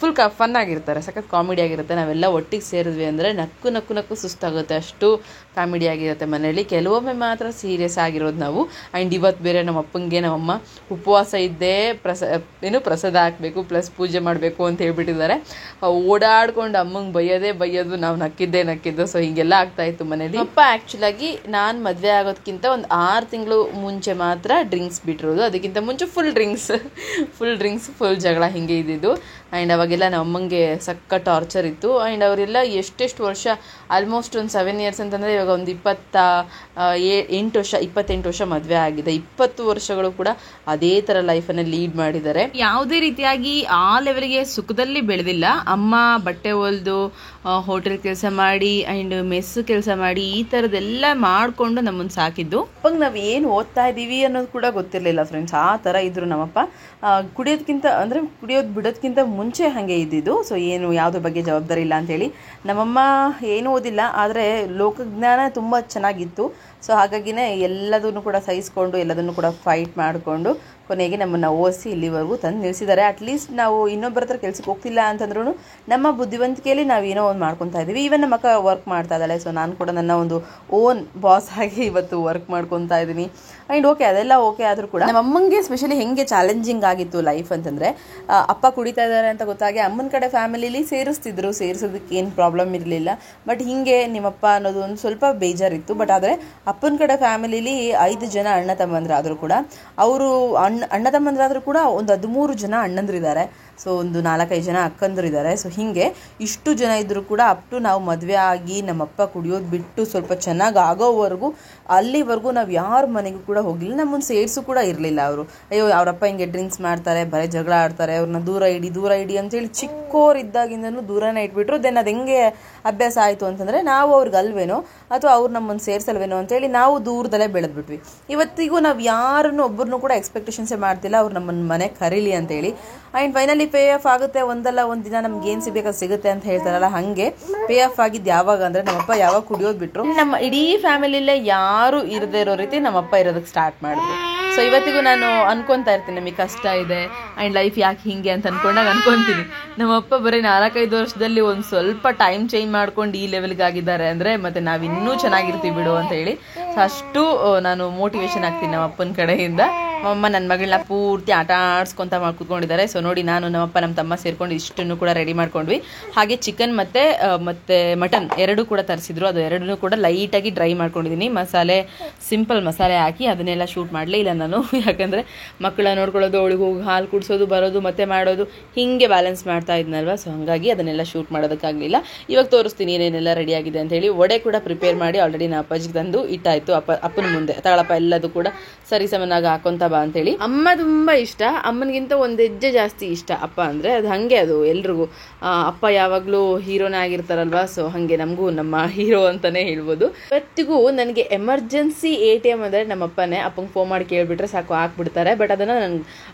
ಫುಲ್ ಫನ್ ಆಗಿರ್ತಾರೆ, ಸಖತ್ ಕಾಮಿಡಿ ಆಗಿರುತ್ತೆ. ನಾವೆಲ್ಲ ಒಟ್ಟಿಗೆ ಸೇರಿದ್ವಿ ಅಂದರೆ ನಕ್ಕು ಸುಸ್ತಾಗುತ್ತೆ, ಅಷ್ಟು ಕಾಮಿಡಿ ಆಗಿರುತ್ತೆ ಮನೆಯಲ್ಲಿ. ಕೆಲವೊಮ್ಮೆ ಮಾತ್ರ ಸೀರಿಯಸ್ ಆಗಿರೋದು ನಾವು. ಆ್ಯಂಡ್ ಇವತ್ತು ಬೇರೆ ನಮ್ಮ ಅಪ್ಪಂಗೆ ನಮ್ಮಮ್ಮ ಉಪವಾಸ ಇದ್ದೇ ಪ್ರಸಾದ ಹಾಕಬೇಕು ಪ್ಲಸ್ ಪೂಜೆ ಮಾಡಬೇಕು ಅಂತ ಹೇಳ್ಬಿಟ್ಟಿದ್ದಾರೆ. ಓಡಾಡ್ಕೊಂಡು ಅಮ್ಮಂಗೆ ಬೈಯೋದು, ನಾವು ನಕ್ಕಿದ್ದು. ಸೊ ಹೀಗೆಲ್ಲ ಆಗ್ತಾಯಿತ್ತು ಮನೇಲಿ. ಅಪ್ಪ ಆ್ಯಕ್ಚುಲಾಗಿ ನಾನು ಮದುವೆ ಆಗೋದಕ್ಕಿಂತ ಒಂದು 6 ತಿಂಗಳು ಮುಂಚೆ ಮಾತ್ರ ಡ್ರಿಂಕ್ಸ್ ಬಿಟ್ಟಿರೋದು, ಅದಕ್ಕಿಂತ ಮುಂಚೆ ಫುಲ್ ಡ್ರಿಂಕ್ಸ್ ಫುಲ್ ಜಗಳ ಹಿಂಗೆ ಇದ್ದಿದ್ದು. ಆ್ಯಂಡ್ ಅವಾಗೆಲ್ಲ ನಮ್ಮ ಅಮ್ಮಂಗೆ ಸಕ್ಕ ಟಾರ್ಚರ್ ಇತ್ತು. ಆ್ಯಂಡ್ ಅವರೆಲ್ಲ ಎಷ್ಟೆಷ್ಟು ವರ್ಷ, ಆಲ್ಮೋಸ್ಟ್ ಒಂದು 7 ಇಯರ್ಸ್ ಅಂತಂದರೆ ಇವಾಗ ಒಂದು 28 ವರ್ಷ ಮದುವೆ ಆಗಿದೆ. 20 ವರ್ಷಗಳು ಕೂಡ ಅದೇ ಥರ ಲೈಫನ್ನು ಲೀಡ್ ಮಾಡಿದ್ದಾರೆ. ಯಾವುದೇ ರೀತಿಯಾಗಿ ಆ ಲೆವೆಲ್ಗೆ ಸುಖದಲ್ಲಿ ಬೆಳೆದಿಲ್ಲ. ಅಮ್ಮ ಬಟ್ಟೆ ಹೊಲಿದು, ಹೋಟೆಲ್ ಕೆಲಸ ಮಾಡಿ, ಆ್ಯಂಡ್ ಮೆಸ್ ಕೆಲಸ ಮಾಡಿ, ಈ ಥರದ್ದೆಲ್ಲ ಮಾಡಿಕೊಂಡು ನಮ್ಮನ್ನು ಸಾಕಿದ್ದು. ಅಪ್ಪಂಗೆ ನಾವು ಏನು ಓದ್ತಾ ಇದ್ದೀವಿ ಅನ್ನೋದು ಕೂಡ ಗೊತ್ತಿರಲಿಲ್ಲ ಫ್ರೆಂಡ್ಸ್, ಆ ಥರ ಇದ್ದರು ನಮ್ಮಪ್ಪ. ಕುಡಿಯೋದು ಬಿಡೋದಕ್ಕಿಂತ ಮುಂಚೆ ಹಾಗೆ ಇದ್ದಿದ್ದು. ಸೊ ಏನು ಯಾವುದ್ರ ಬಗ್ಗೆ ಜವಾಬ್ದಾರಿ ಇಲ್ಲ ಅಂಥೇಳಿ. ನಮ್ಮಮ್ಮ ಏನೂ ಓದಿಲ್ಲ, ಆದರೆ ಲೋಕಜ್ಞಾನ ತುಂಬ ಚೆನ್ನಾಗಿತ್ತು. ಸೊ ಹಾಗಾಗಿನೇ ಎಲ್ಲದನ್ನು ಕೂಡ ಸಹಿಸ್ಕೊಂಡು ಎಲ್ಲದನ್ನು ಕೂಡ ಫೈಟ್ ಮಾಡಿಕೊಂಡು ಕೊನೆಗೆ ನಮ್ಮನ್ನು ಓದಿಸಿ ಇಲ್ಲಿವರೆಗೂ ತಂದು ನಿಲ್ಲಿಸಿದ್ದಾರೆ. ಅಟ್ಲೀಸ್ಟ್ ನಾವು ಇನ್ನೊಬ್ಬರ ಹತ್ರ ಕೆಲ್ಸಕ್ಕೆ ಹೋಗ್ತಿಲ್ಲ ಅಂತಂದ್ರೂ ನಮ್ಮ ಬುದ್ಧಿವಂತಿಕೆಯಲ್ಲಿ ನಾವು ಏನೋ ಒಂದು ಮಾಡ್ಕೊತಾ ಇದ್ದೀವಿ. ಈವನ್ ನಮ್ಮ ಅಕ್ಕ ವರ್ಕ್ ಮಾಡ್ತಾ ಇದ್ದಾಳೆ. ಸೊ ನಾನು ಕೂಡ ನನ್ನ ಒಂದು ಓನ್ ಬಾಸ್ ಆಗಿ ಇವತ್ತು ವರ್ಕ್ ಮಾಡ್ಕೊತಾ ಇದ್ದೀನಿ. ಆ್ಯಂಡ್ ಓಕೆ, ಅದೆಲ್ಲ ಓಕೆ ಆದರೂ ಕೂಡ ನಮ್ಮ ಅಮ್ಮಂಗೆ ಸ್ಪೆಷಲಿ ಹೆಂಗೆ ಚಾಲೆಂಜಿಂಗ್ ಆಗಿತ್ತು ಲೈಫ್ ಅಂತಂದರೆ, ಅಪ್ಪ ಕುಡಿತಾ ಇದ್ದಾರೆ ಅಂತ ಗೊತ್ತಾಗಿ ಅಮ್ಮನ ಕಡೆ ಫ್ಯಾಮಿಲಿಲಿ ಸೇರಿಸೋದಕ್ಕೆ ಏನು ಪ್ರಾಬ್ಲಮ್ ಇರಲಿಲ್ಲ. ಬಟ್ ಹೀಗೆ ನಿಮ್ಮಪ್ಪ ಅನ್ನೋದು ಒಂದು ಸ್ವಲ್ಪ ಬೇಜಾರಿತ್ತು. ಬಟ್ ಆದರೆ ಅಪ್ಪನ ಕಡೆ ಫ್ಯಾಮಿಲಿಲಿ 5 ಜನ ಅಣ್ಣ ತಮ್ಮಂದ್ರಾದರೂ ಕೂಡ, ಅವರು ಅಣ್ಣ ತಮ್ಮಂದ್ರಾದರೂ ಕೂಡ ಒಂದು 13 ಜನ ಅಣ್ಣಂದ್ರಿದ್ದಾರೆ. ಸೊ ಒಂದು 4-5 ಜನ ಅಕ್ಕಂದ್ರಿದ್ದಾರೆ. ಸೊ ಹೀಗೆ ಇಷ್ಟು ಜನ ಇದ್ದರೂ ಕೂಡ ಅಪ್ಟು ನಾವು ಮದುವೆ ಆಗಿ ನಮ್ಮಪ್ಪ ಕುಡಿಯೋದು ಬಿಟ್ಟು ಸ್ವಲ್ಪ ಚೆನ್ನಾಗಿ ಆಗೋವರೆಗೂ ಅಲ್ಲಿವರೆಗೂ ನಾವು ಯಾರ ಮನೆಗೂ ಕೂಡ ಹೋಗಿಲ್ಲ. ನಮ್ಮನ್ನು ಸೇರಿಸು ಕೂಡ ಇರಲಿಲ್ಲ ಅವರು. ಅಯ್ಯೋ ಅವರಪ್ಪ ಹಿಂಗೆ ಡ್ರಿಂಕ್ಸ್ ಮಾಡ್ತಾರೆ, ಬರೀ ಜಗಳ ಆಡ್ತಾರೆ, ಅವ್ರನ್ನ ದೂರ ಇಡಿ ಅಂತೇಳಿ ಚಿಕ್ಕೋರಿದ್ದಾಗಿಂದನೂ ದೂರನೇ ಇಟ್ಬಿಟ್ರು. ದೆನ್ ಅದು ಹೆಂಗೆ ಅಭ್ಯಾಸ ಆಯಿತು ಅಂತಂದರೆ, ನಾವು ಅವ್ರಿಗೆ ಅಲ್ವೇನೋ ಅಥವಾ ಅವ್ರು ನಮ್ಮನ್ನು ಸೇರಿಸಲ್ವೇನೋ ಅಂತೇಳಿ ನಾವು ದೂರದಲ್ಲೇ ಬೆಳೆದ್ಬಿಟ್ವಿ. ಇವತ್ತಿಗೂ ನಾವು ಯಾರನ್ನು ಒಬ್ಬರನ್ನು ಕೂಡ ಎಕ್ಸ್ಪೆಕ್ಟೇಷನ್ಸೇ ಮಾಡ್ತಿಲ್ಲ ಅವ್ರು ನಮ್ಮನ್ನು ಮನೆ ಕರೀಲಿ ಅಂತೇಳಿ. ಆ್ಯಂಡ್ ಫೈನಲಿ ಪೇ ಆಫ್ ಆಗುತ್ತೆ, ಒಂದಲ್ಲ ಒಂದು ದಿನ ನಮ್ಗೆ ಏನು ಸಿಗಬೇಕಾದ್ರೆ ಸಿಗುತ್ತೆ ಅಂತ ಹೇಳ್ತಾರಲ್ಲ, ಹಾಗೆ ಪೇ ಆಫ್ ಆಗಿದ್ದು ಯಾವಾಗ ಅಂದರೆ ನಮ್ಮಪ್ಪ ಯಾವಾಗ ಕುಡಿಯೋದು ಬಿಟ್ಟರು, ನಮ್ಮ ಇಡೀ ಫ್ಯಾಮಿಲಿಯಲ್ಲೇ ಯಾರು ಇರದೇ ಇರೋ ರೀತಿ ನಮ್ಮಪ್ಪ ಇರೋದಕ್ಕೆ ಸ್ಟಾರ್ಟ್ ಮಾಡಿದ್ರು. ಸೊ ಇವತ್ತಿಗೂ ನಾನು ಅನ್ಕೊತಾ ಇರ್ತೀನಿ, ನಮಗೆ ಕಷ್ಟ ಇದೆ ಆ್ಯಂಡ್ ಲೈಫ್ ಯಾಕೆ ಹಿಂಗೆ ಅಂತ ಅನ್ಕೊಂತೀನಿ. ನಮ್ಮಪ್ಪ ಬರೀ 4-5 ವರ್ಷದಲ್ಲಿ ಒಂದು ಸ್ವಲ್ಪ ಟೈಮ್ ಚೇಂಜ್ ಮಾಡ್ಕೊಂಡು ಈ ಲೆವೆಲ್ಗೆ ಆಗಿದ್ದಾರೆ ಅಂದರೆ ಮತ್ತೆ ನಾವು ಇನ್ನೂ ಚೆನ್ನಾಗಿರ್ತೀವಿ ಬಿಡು ಅಂತ ಹೇಳಿ. ಸೊ ಅಷ್ಟು ನಾನು ಮೋಟಿವೇಶನ್ ಆಗ್ತೀನಿ ನಮ್ಮ ಅಪ್ಪನ ಕಡೆಯಿಂದ. ನಮ್ಮಮ್ಮ ನನ್ನ ಮಗಳನ್ನ ಪೂರ್ತಿ ಆಟ ಆಡಿಸ್ಕೊತ ಕೂತ್ಕೊಂಡಿದ್ದಾರೆ. ಸೊ ನೋಡಿ, ನಾನು ನಮ್ಮಪ್ಪ ನಮ್ಮ ತಮ್ಮ ಸೇರ್ಕೊಂಡು ಇಷ್ಟನ್ನು ಕೂಡ ರೆಡಿ ಮಾಡ್ಕೊಂಡ್ವಿ. ಹಾಗೆ ಚಿಕನ್ ಮತ್ತು ಮಟನ್ ಎರಡೂ ಕೂಡ ತರಿಸಿದ್ರು. ಅದು ಎರಡನ್ನೂ ಕೂಡ ಲೈಟಾಗಿ ಡ್ರೈ ಮಾಡ್ಕೊಂಡಿದ್ದೀನಿ. ಸಿಂಪಲ್ ಮಸಾಲೆ ಹಾಕಿ ಅದನ್ನೆಲ್ಲ ಶೂಟ್ ಮಾಡಲೇ ಇಲ್ಲ ನಾನು, ಯಾಕಂದರೆ ಮಕ್ಕಳ ನೋಡ್ಕೊಳ್ಳೋದು, ಅವಳಿಗೆ ಹೋಗಿ ಹಾಲು ಕುಡಿಸೋದು, ಬರೋದು ಮತ್ತೆ ಮಾಡೋದು, ಹೀಗೆ ಬ್ಯಾಲೆನ್ಸ್ ಮಾಡ್ತಾ ಇದ್ನಲ್ವ. ಸೊ ಹಾಗಾಗಿ ಅದನ್ನೆಲ್ಲ ಶೂಟ್ ಮಾಡೋದಕ್ಕಾಗಲಿಲ್ಲ. ಇವಾಗ ತೋರಿಸ್ತೀನಿ ಏನೇನೆಲ್ಲ ರೆಡಿ ಆಗಿದೆ ಅಂತ ಹೇಳಿ. ವಡೆ ಕೂಡ ಪ್ರಿಪೇರ್ ಮಾಡಿ ಆಲ್ರೆಡಿ ನಾ ಅಪ್ಪಾಜಿಗೆ ತಂದು ಇಟ್ಟಾಯಿತು. ಅಪ್ಪನ ಮುಂದೆ ತಗಳಪ್ಪ ಎಲ್ಲದು ಕೂಡ ಸರಿ ಸಮನಾಗಿ ಹಾಕೊಂತ ಬಾ ಅಂತೇಳಿ. ಅಮ್ಮ ತುಂಬ ಇಷ್ಟ, ಅಮ್ಮನಿಗಿಂತ ಒಂದು ಹೆಜ್ಜೆ ಜಾಸ್ತಿ ಇಷ್ಟ ಅಪ್ಪ ಅಂದರೆ. ಅದು ಹಾಗೆ, ಅದು ಎಲ್ರಿಗೂ. ಅಪ್ಪ ಯಾವಾಗಲೂ ಹೀರೋನೇ ಆಗಿರ್ತಾರಲ್ವ. ಸೊ ಹಾಗೆ ನಮಗೂ ನಮ್ಮ ಹೀರೋ ಅಂತಲೇ ಹೇಳ್ಬೋದು. ಇವತ್ತಿಗೂ ನನಗೆ ಎಮರ್ಜೆನ್ಸಿ ATM ಅಂದರೆ ನಮ್ಮಪ್ಪನೇ. ಅಪ್ಪಂಗೆ ಫೋನ್ ಮಾಡಿ ಕೇಳಿಬಿಟ್ರೆ ಸಾಕು, ಹಾಕ್ಬಿಡ್ತಾರೆ. ಬಟ್ ಅದನ್ನು ನನಗೆ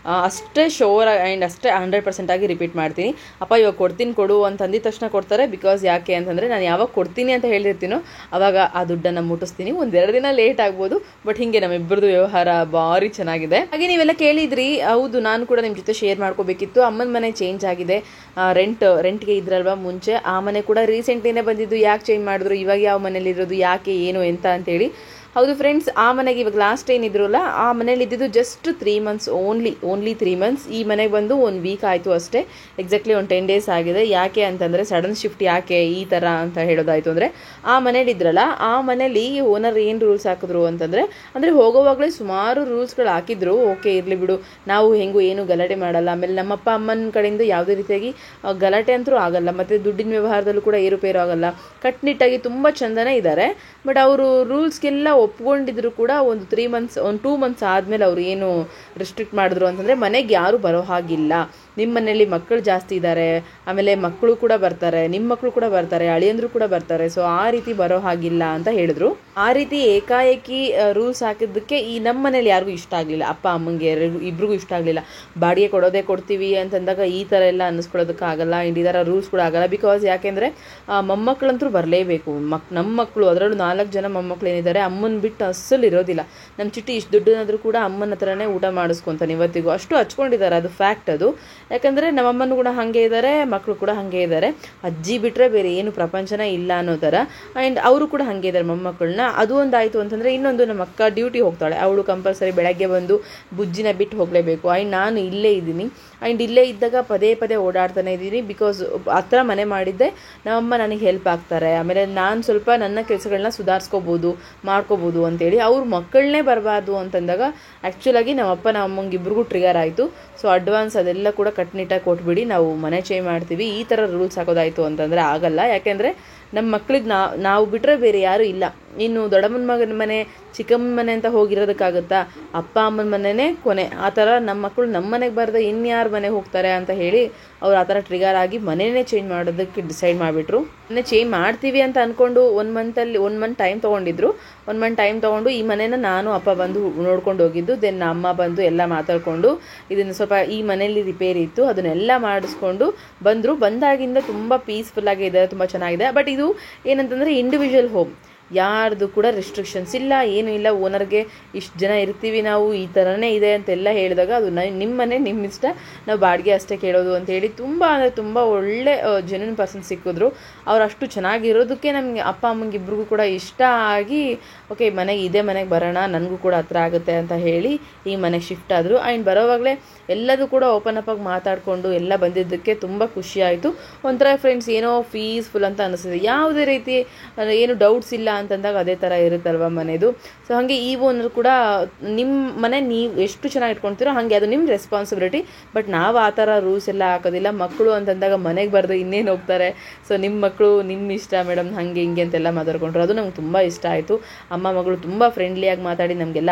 ಅಷ್ಟೇ ಶೋರ್ ಆ್ಯಂಡ್ ಅಷ್ಟೇ 100% ಆಗಿ ರಿಪೀಟ್ ಮಾಡ್ತೀನಿ. ಅಪ್ಪ ಇವಾಗ ಕೊಡ್ತೀನಿ ಕೊಡು ಅಂತ ಅಂದಿದ ತಕ್ಷಣ ಕೊಡ್ತಾರೆ. ಬಿಕಾಸ್ ಯಾಕೆ ಅಂತಂದರೆ ನಾನು ಯಾವಾಗ ಕೊಡ್ತೀನಿ ಅಂತ ಹೇಳಿರ್ತೀನೋ ಆವಾಗ ಆ ದುಡ್ಡನ್ನು ಮುಟ್ಟಿಸ್ತೀನಿ. 1-2 ದಿನ ಲೇಟ್ ಆಗ್ಬೋದು, ಬಟ್ ಹೀಗೆ ನಮ್ಮಿಬ್ಬರದು ವ್ಯವಹಾರ ಭಾರಿ ಚೆನ್ನಾಗಿ ಚೆನ್ನಾಗಿದೆ. ಹಾಗೆ ನೀವೆಲ್ಲ ಕೇಳಿದ್ರಿ, ಹೌದು ನಾನು ಕೂಡ ನಿಮ್ಮ ಜೊತೆ ಶೇರ್ ಮಾಡ್ಕೋಬೇಕಿತ್ತು. ಅಮ್ಮನ ಮನೆ ಚೇಂಜ್ ಆಗಿದೆ, ರೆಂಟ್ಗೆ ಇದ್ರಲ್ವಾ ಮುಂಚೆ, ಆ ಮನೆ ಕೂಡ ರೀಸೆಂಟ್ಲಿನೇ ಬಂದಿದ್ದು. ಯಾಕೆ ಚೇಂಜ್ ಮಾಡಿದ್ರು, ಇವಾಗ ಯಾವ ಮನೇಲಿ ಇರೋದು, ಯಾಕೆ ಏನು ಎಂತ ಅಂತೇಳಿ. ಹೌದು ಫ್ರೆಂಡ್ಸ್, ಆ ಮನೆಗೆ ಇವಾಗ ಲಾಸ್ಟ್ ಏನಿದ್ರಲ್ಲ ಆ ಮನೇಲಿ ಇದ್ದಿದ್ದು ಜಸ್ಟ್ 3 months ಓನ್ಲಿ 3 months. ಈ ಮನೆಗೆ ಬಂದು 1 week ಆಯಿತು ಅಷ್ಟೇ, ಎಕ್ಸಾಕ್ಟ್ಲಿ ಒಂದು 10 days ಆಗಿದೆ. ಯಾಕೆ ಅಂತಂದರೆ ಸಡನ್ ಶಿಫ್ಟ್ ಯಾಕೆ ಈ ಥರ ಅಂತ ಹೇಳೋದಾಯಿತು ಅಂದರೆ, ಆ ಮನೇಲಿ ಇದ್ರಲ್ಲ ಆ ಮನೇಲಿ ಓನರ್ ಏನು ರೂಲ್ಸ್ ಹಾಕಿದ್ರು ಅಂತಂದರೆ, ಅಂದರೆ ಹೋಗೋವಾಗಲೇ ಸುಮಾರು ರೂಲ್ಸ್ಗಳು ಹಾಕಿದ್ರು. ಓಕೆ ಇರಲಿ ಬಿಡು, ನಾವು ಹೆಂಗೂ ಏನು ಗಲಾಟೆ ಮಾಡಲ್ಲ, ಆಮೇಲೆ ನಮ್ಮಪ್ಪ ಅಮ್ಮನ ಕಡೆಯಿಂದ ಯಾವುದೇ ರೀತಿಯಾಗಿ ಗಲಾಟೆ ಅಂತೂ ಆಗಲ್ಲ, ಮತ್ತು ದುಡ್ಡಿನ ವ್ಯವಹಾರದಲ್ಲೂ ಕೂಡ ಏರುಪೇರು ಆಗಲ್ಲ, ಕಟ್ನಿಟ್ಟಾಗಿ ತುಂಬ ಚಂದನೇ ಇದ್ದಾರೆ. ಬಟ್ ಅವರು ರೂಲ್ಸ್ಗೆಲ್ಲ ಒಪ್ಕೊಂಡಿದ್ರು ಕೂಡ ಒಂದು 2 months ಆದಮೇಲೆ ಅವ್ರು ಏನು ರಿಸ್ಟ್ರಿಕ್ಟ್ ಮಾಡಿದ್ರು ಅಂತಂದರೆ, ಮನೆಗೆ ಯಾರು ಬರೋ ಹಾಗಿಲ್ಲ, ನಿಮ್ಮ ಮನೇಲಿ ಮಕ್ಕಳು ಜಾಸ್ತಿ ಇದ್ದಾರೆ, ಆಮೇಲೆ ಮಕ್ಕಳು ಕೂಡ ಬರ್ತಾರೆ, ನಿಮ್ಮ ಮಕ್ಕಳು ಕೂಡ ಬರ್ತಾರೆ, ಅಳಿಯಂದ್ರು ಕೂಡ ಬರ್ತಾರೆ, ಸೊ ಆ ರೀತಿ ಬರೋ ಹಾಗಿಲ್ಲ ಅಂತ ಹೇಳಿದ್ರು. ಆ ರೀತಿ ಏಕಾಏಕಿ ರೂಲ್ಸ್ ಹಾಕಿದ್ದಕ್ಕೆ ಈ ನಮ್ಮ ಮನೇಲಿ ಯಾರಿಗೂ ಇಷ್ಟ ಆಗಲಿಲ್ಲ, ಅಪ್ಪ ಅಮ್ಮಂಗೆ ಇಬ್ರಿಗೂ ಇಷ್ಟ ಆಗಲಿಲ್ಲ. ಬಾಡಿಗೆ ಕೊಡ್ತೀವಿ ಅಂತಂದಾಗ ಈ ಥರ ಎಲ್ಲ ಅನ್ನಿಸ್ಕೊಳ್ಳೋದಕ್ಕಾಗಲ್ಲ, ಈ ಥರ ರೂಲ್ಸ್ ಕೂಡ ಆಗಲ್ಲ. ಬಿಕಾಸ್ ಯಾಕೆಂದರೆ ಮೊಮ್ಮಕ್ಕಳಂತೂ ಬರಲೇಬೇಕು. ನಮ್ಮ ಮಕ್ಕಳು, ಅದರಲ್ಲೂ 4 ಜನ ಮೊಮ್ಮಕ್ಕಳು ಏನಿದ್ದಾರೆ, ಅಮ್ಮನ ಬಿಟ್ಟು ಅಸ್ಸಲು ಇರೋದಿಲ್ಲ. ನಮ್ಮ ಚಿಟ್ಟಿ ಇಷ್ಟು ದುಡ್ಡನ್ನಾದರೂ ಕೂಡ ಅಮ್ಮನ ಹತ್ರನೇ ಊಟ ಮಾಡಿಸ್ಕೊತಾನೆ ಇವತ್ತಿಗೂ, ಅಷ್ಟು ಹಚ್ಕೊಂಡಿದ್ದಾರೆ, ಅದು ಫ್ಯಾಕ್ಟ್ ಅದು. ಯಾಕಂದರೆ ನಮ್ಮಮ್ಮನೂ ಕೂಡ ಹಾಗೆ ಇದ್ದಾರೆ, ಮಕ್ಕಳು ಕೂಡ ಹಾಗೆ ಇದ್ದಾರೆ, ಅಜ್ಜಿ ಬಿಟ್ಟರೆ ಬೇರೆ ಏನು ಪ್ರಪಂಚನೇ ಇಲ್ಲ ಅನ್ನೋ ಥರ. ಆ್ಯಂಡ್ ಅವರು ಕೂಡ ಹಾಗೆ ಇದ್ದಾರೆ ಮೊಮ್ಮಕ್ಕಳನ್ನ. ಅದು ಒಂದಾಯಿತು ಅಂತಂದರೆ, ಇನ್ನೊಂದು ನಮ್ಮ ಅಕ್ಕ ಡ್ಯೂಟಿ ಹೋಗ್ತಾಳೆ, ಅವಳು ಕಂಪಲ್ಸರಿ ಬೆಳಗ್ಗೆ ಬಂದು ಬುಜ್ಜಿನ ಬಿಟ್ಟು ಹೋಗಲೇಬೇಕು. ಆ್ಯಂಡ್ ನಾನು ಇಲ್ಲೇ ಇದ್ದೀನಿ, ಆ್ಯಂಡ್ ಇಲ್ಲೇ ಇದ್ದಾಗ ಪದೇ ಓಡಾಡ್ತಾನೆ ಇದ್ದೀನಿ. ಬಿಕಾಸ್ ಹತ್ರ ಮನೆ ಮಾಡಿದ್ದೆ ನಮ್ಮಮ್ಮ ನನಗೆ ಹೆಲ್ಪ್ ಆಗ್ತಾರೆ, ಆಮೇಲೆ ನಾನು ಸ್ವಲ್ಪ ನನ್ನ ಕೆಲಸಗಳನ್ನ ಮಾಡ್ಕೋಬೋದು ಅಂತೇಳಿ. ಅವ್ರ ಮಕ್ಕಳನ್ನೇ ಬರಬಾರ್ದು ಅಂತಂದಾಗ ಆ್ಯಕ್ಚುಲಾಗಿ ನಮ್ಮಪ್ಪ ನಮ್ಮಮ್ಮಂಗೆ ಇಬ್ರಿಗೂ ಟ್ರಿಗರ್ ಆಯಿತು. ಸೊ ಅಡ್ವಾನ್ಸ್ ಅದೆಲ್ಲ ಕೂಡ ಕಟ್ನಿಟ್ಟಾಗಿ ಕೊಟ್ಬಿಡಿ, ನಾವು ಮನೆ ಚೇಂಜ್ ಮಾಡ್ತೀವಿ, ಈ ಥರ ರೂಲ್ಸ್ ಹಾಕೋದಾಯಿತು ಅಂತಂದರೆ ಆಗಲ್ಲ. ಯಾಕೆಂದರೆ ನಮ್ಮ ಮಕ್ಳಿಗೆ ನಾವು ಬಿಟ್ಟರೆ ಬೇರೆ ಯಾರೂ ಇಲ್ಲ. ಇನ್ನು ದೊಡ್ಡಮ್ಮನ ಮಗನ ಮನೆ, ಚಿಕ್ಕಮ್ಮನ ಮನೆ ಅಂತ ಹೋಗಿರೋದಕ್ಕಾಗುತ್ತಾ, ಅಪ್ಪ ಅಮ್ಮನ ಮನೆಯೇ ಕೊನೆ. ಆ ಥರ ನಮ್ಮ ಮಕ್ಕಳು ನಮ್ಮ ಮನೆಗೆ ಬರದೆ ಇನ್ಯಾರ ಮನೆಗೆ ಹೋಗ್ತಾರೆ ಅಂತ ಹೇಳಿ ಅವ್ರು ಆ ಥರ ಟ್ರಿಗರ್ ಆಗಿ ಮನೆಯೇ ಚೇಂಜ್ ಮಾಡೋದಕ್ಕೆ ಡಿಸೈಡ್ ಮಾಡಿಬಿಟ್ರು. ಮನೆ ಚೇಂಜ್ ಮಾಡ್ತೀವಿ ಅಂತ ಅಂದ್ಕೊಂಡು 1 month ಟೈಮ್ ತೊಗೊಂಡಿದ್ರು. 1 month ಟೈಮ್ ತೊಗೊಂಡು ಈ ಮನೇನ ನಾನು ಅಪ್ಪ ಬಂದು ನೋಡ್ಕೊಂಡು ಹೋಗಿದ್ದು. ದೆನ್ ಅಮ್ಮ ಬಂದು ಎಲ್ಲ ಮಾತಾಡಿಕೊಂಡು ಇದನ್ನು ಸ್ವಲ್ಪ ಈ ಮನೇಲಿ ರಿಪೇರಿ ಇತ್ತು, ಅದನ್ನೆಲ್ಲ ಮಾಡಿಸ್ಕೊಂಡು ಬಂದರು. ಬಂದಾಗಿಂದ ತುಂಬ ಪೀಸ್ಫುಲ್ಲಾಗಿದೆ, ತುಂಬ ಚೆನ್ನಾಗಿದೆ. ಬಟ್ ಇದು ಏನಂತಂದರೆ ಇಂಡಿವಿಜುವಲ್ ಹೋಮ್, ಯಾರ್ದು ಕೂಡ ರಿಸ್ಟ್ರಿಕ್ಷನ್ಸ್ ಇಲ್ಲ, ಏನೂ ಇಲ್ಲ. ಓನರ್ಗೆ ಇಷ್ಟು ಜನ ಇರ್ತೀವಿ ನಾವು, ಈ ಥರನೇ ಇದೆ ಅಂತೆಲ್ಲ ಹೇಳಿದಾಗ ಅದು ನಿಮ್ಮ ಮನೆ ನಿಮ್ಮ ಇಷ್ಟ, ನಾವು ಬಾಡಿಗೆ ಅಷ್ಟೇ ಕೇಳೋದು ಅಂತೇಳಿ ತುಂಬ ಅಂದರೆ ತುಂಬ ಒಳ್ಳೆ ಜೆನ್ಯೂನ್ ಪರ್ಸನ್ ಸಿಕ್ಕಿದ್ರು. ಅವ್ರು ಅಷ್ಟು ಚೆನ್ನಾಗಿರೋದಕ್ಕೆ ನಮಗೆ ಅಪ್ಪ ಅಮ್ಮಂಗೆ ಇಬ್ರಿಗೂ ಕೂಡ ಇಷ್ಟ ಆಗಿ, ಓಕೆ ಇದೇ ಮನೆಗೆ ಬರೋಣ, ನನಗೂ ಕೂಡ ಹತ್ರ ಆಗುತ್ತೆ ಅಂತ ಹೇಳಿ ಈ ಮನೆಗೆ ಶಿಫ್ಟ್ ಆದರು. ಆ್ಯಂಡ್ ಬರೋವಾಗಲೇ ಎಲ್ಲದೂ ಕೂಡ ಓಪನ್ ಅಪ್ ಆಗಿ ಮಾತಾಡಿಕೊಂಡು ಎಲ್ಲ ಬಂದಿದ್ದಕ್ಕೆ ತುಂಬ ಖುಷಿ ಆಯಿತು. ಒಂಥರ ಫ್ರೆಂಡ್ಸ್ ಏನೋ ಪೀಸ್ಫುಲ್ ಅಂತ ಅನಿಸ್ತಿದೆ, ಯಾವುದೇ ರೀತಿ ಏನು ಡೌಟ್ಸ್ ಇಲ್ಲ ಅಂತಂದಾಗ ಅದೇ ಥರ ಇರುತ್ತಲ್ವ ಮನೆಯದು. ಸೊ ಹಾಗೆ ಈ ಓನರ್ ಕೂಡ ನಿಮ್ಮ ಮನೆ ನೀವು ಎಷ್ಟು ಚೆನ್ನಾಗಿ ಇಟ್ಕೊಳ್ತೀರೋ ಹಾಗೆ ಅದು ನಿಮ್ಮ ರೆಸ್ಪಾನ್ಸಿಬಿಲಿಟಿ. ಬಟ್ ನಾವು ಆ ಥರ ರೂಲ್ಸ್ ಎಲ್ಲ ಹಾಕೋದಿಲ್ಲ. ಮಕ್ಕಳು ಅಂತಂದಾಗ ಮನೆಗೆ ಬರೆದು ಇನ್ನೇನು ಹೋಗ್ತಾರೆ, ಸೊ ನಿಮ್ಮ ಮಕ್ಕಳು ನಿಮ್ಮ ಇಷ್ಟ ಮೇಡಮ್ ಹಾಗೆ ಹಿಂಗೆ ಅಂತೆಲ್ಲ ಮಾತಾಡ್ಕೊಂಡ್ರು. ಅದು ನಂಗೆ ತುಂಬ ಇಷ್ಟ ಆಯಿತು. ಅಮ್ಮ ಮಗಳು ತುಂಬ ಫ್ರೆಂಡ್ಲಿಯಾಗಿ ಮಾತಾಡಿ ನಮಗೆಲ್ಲ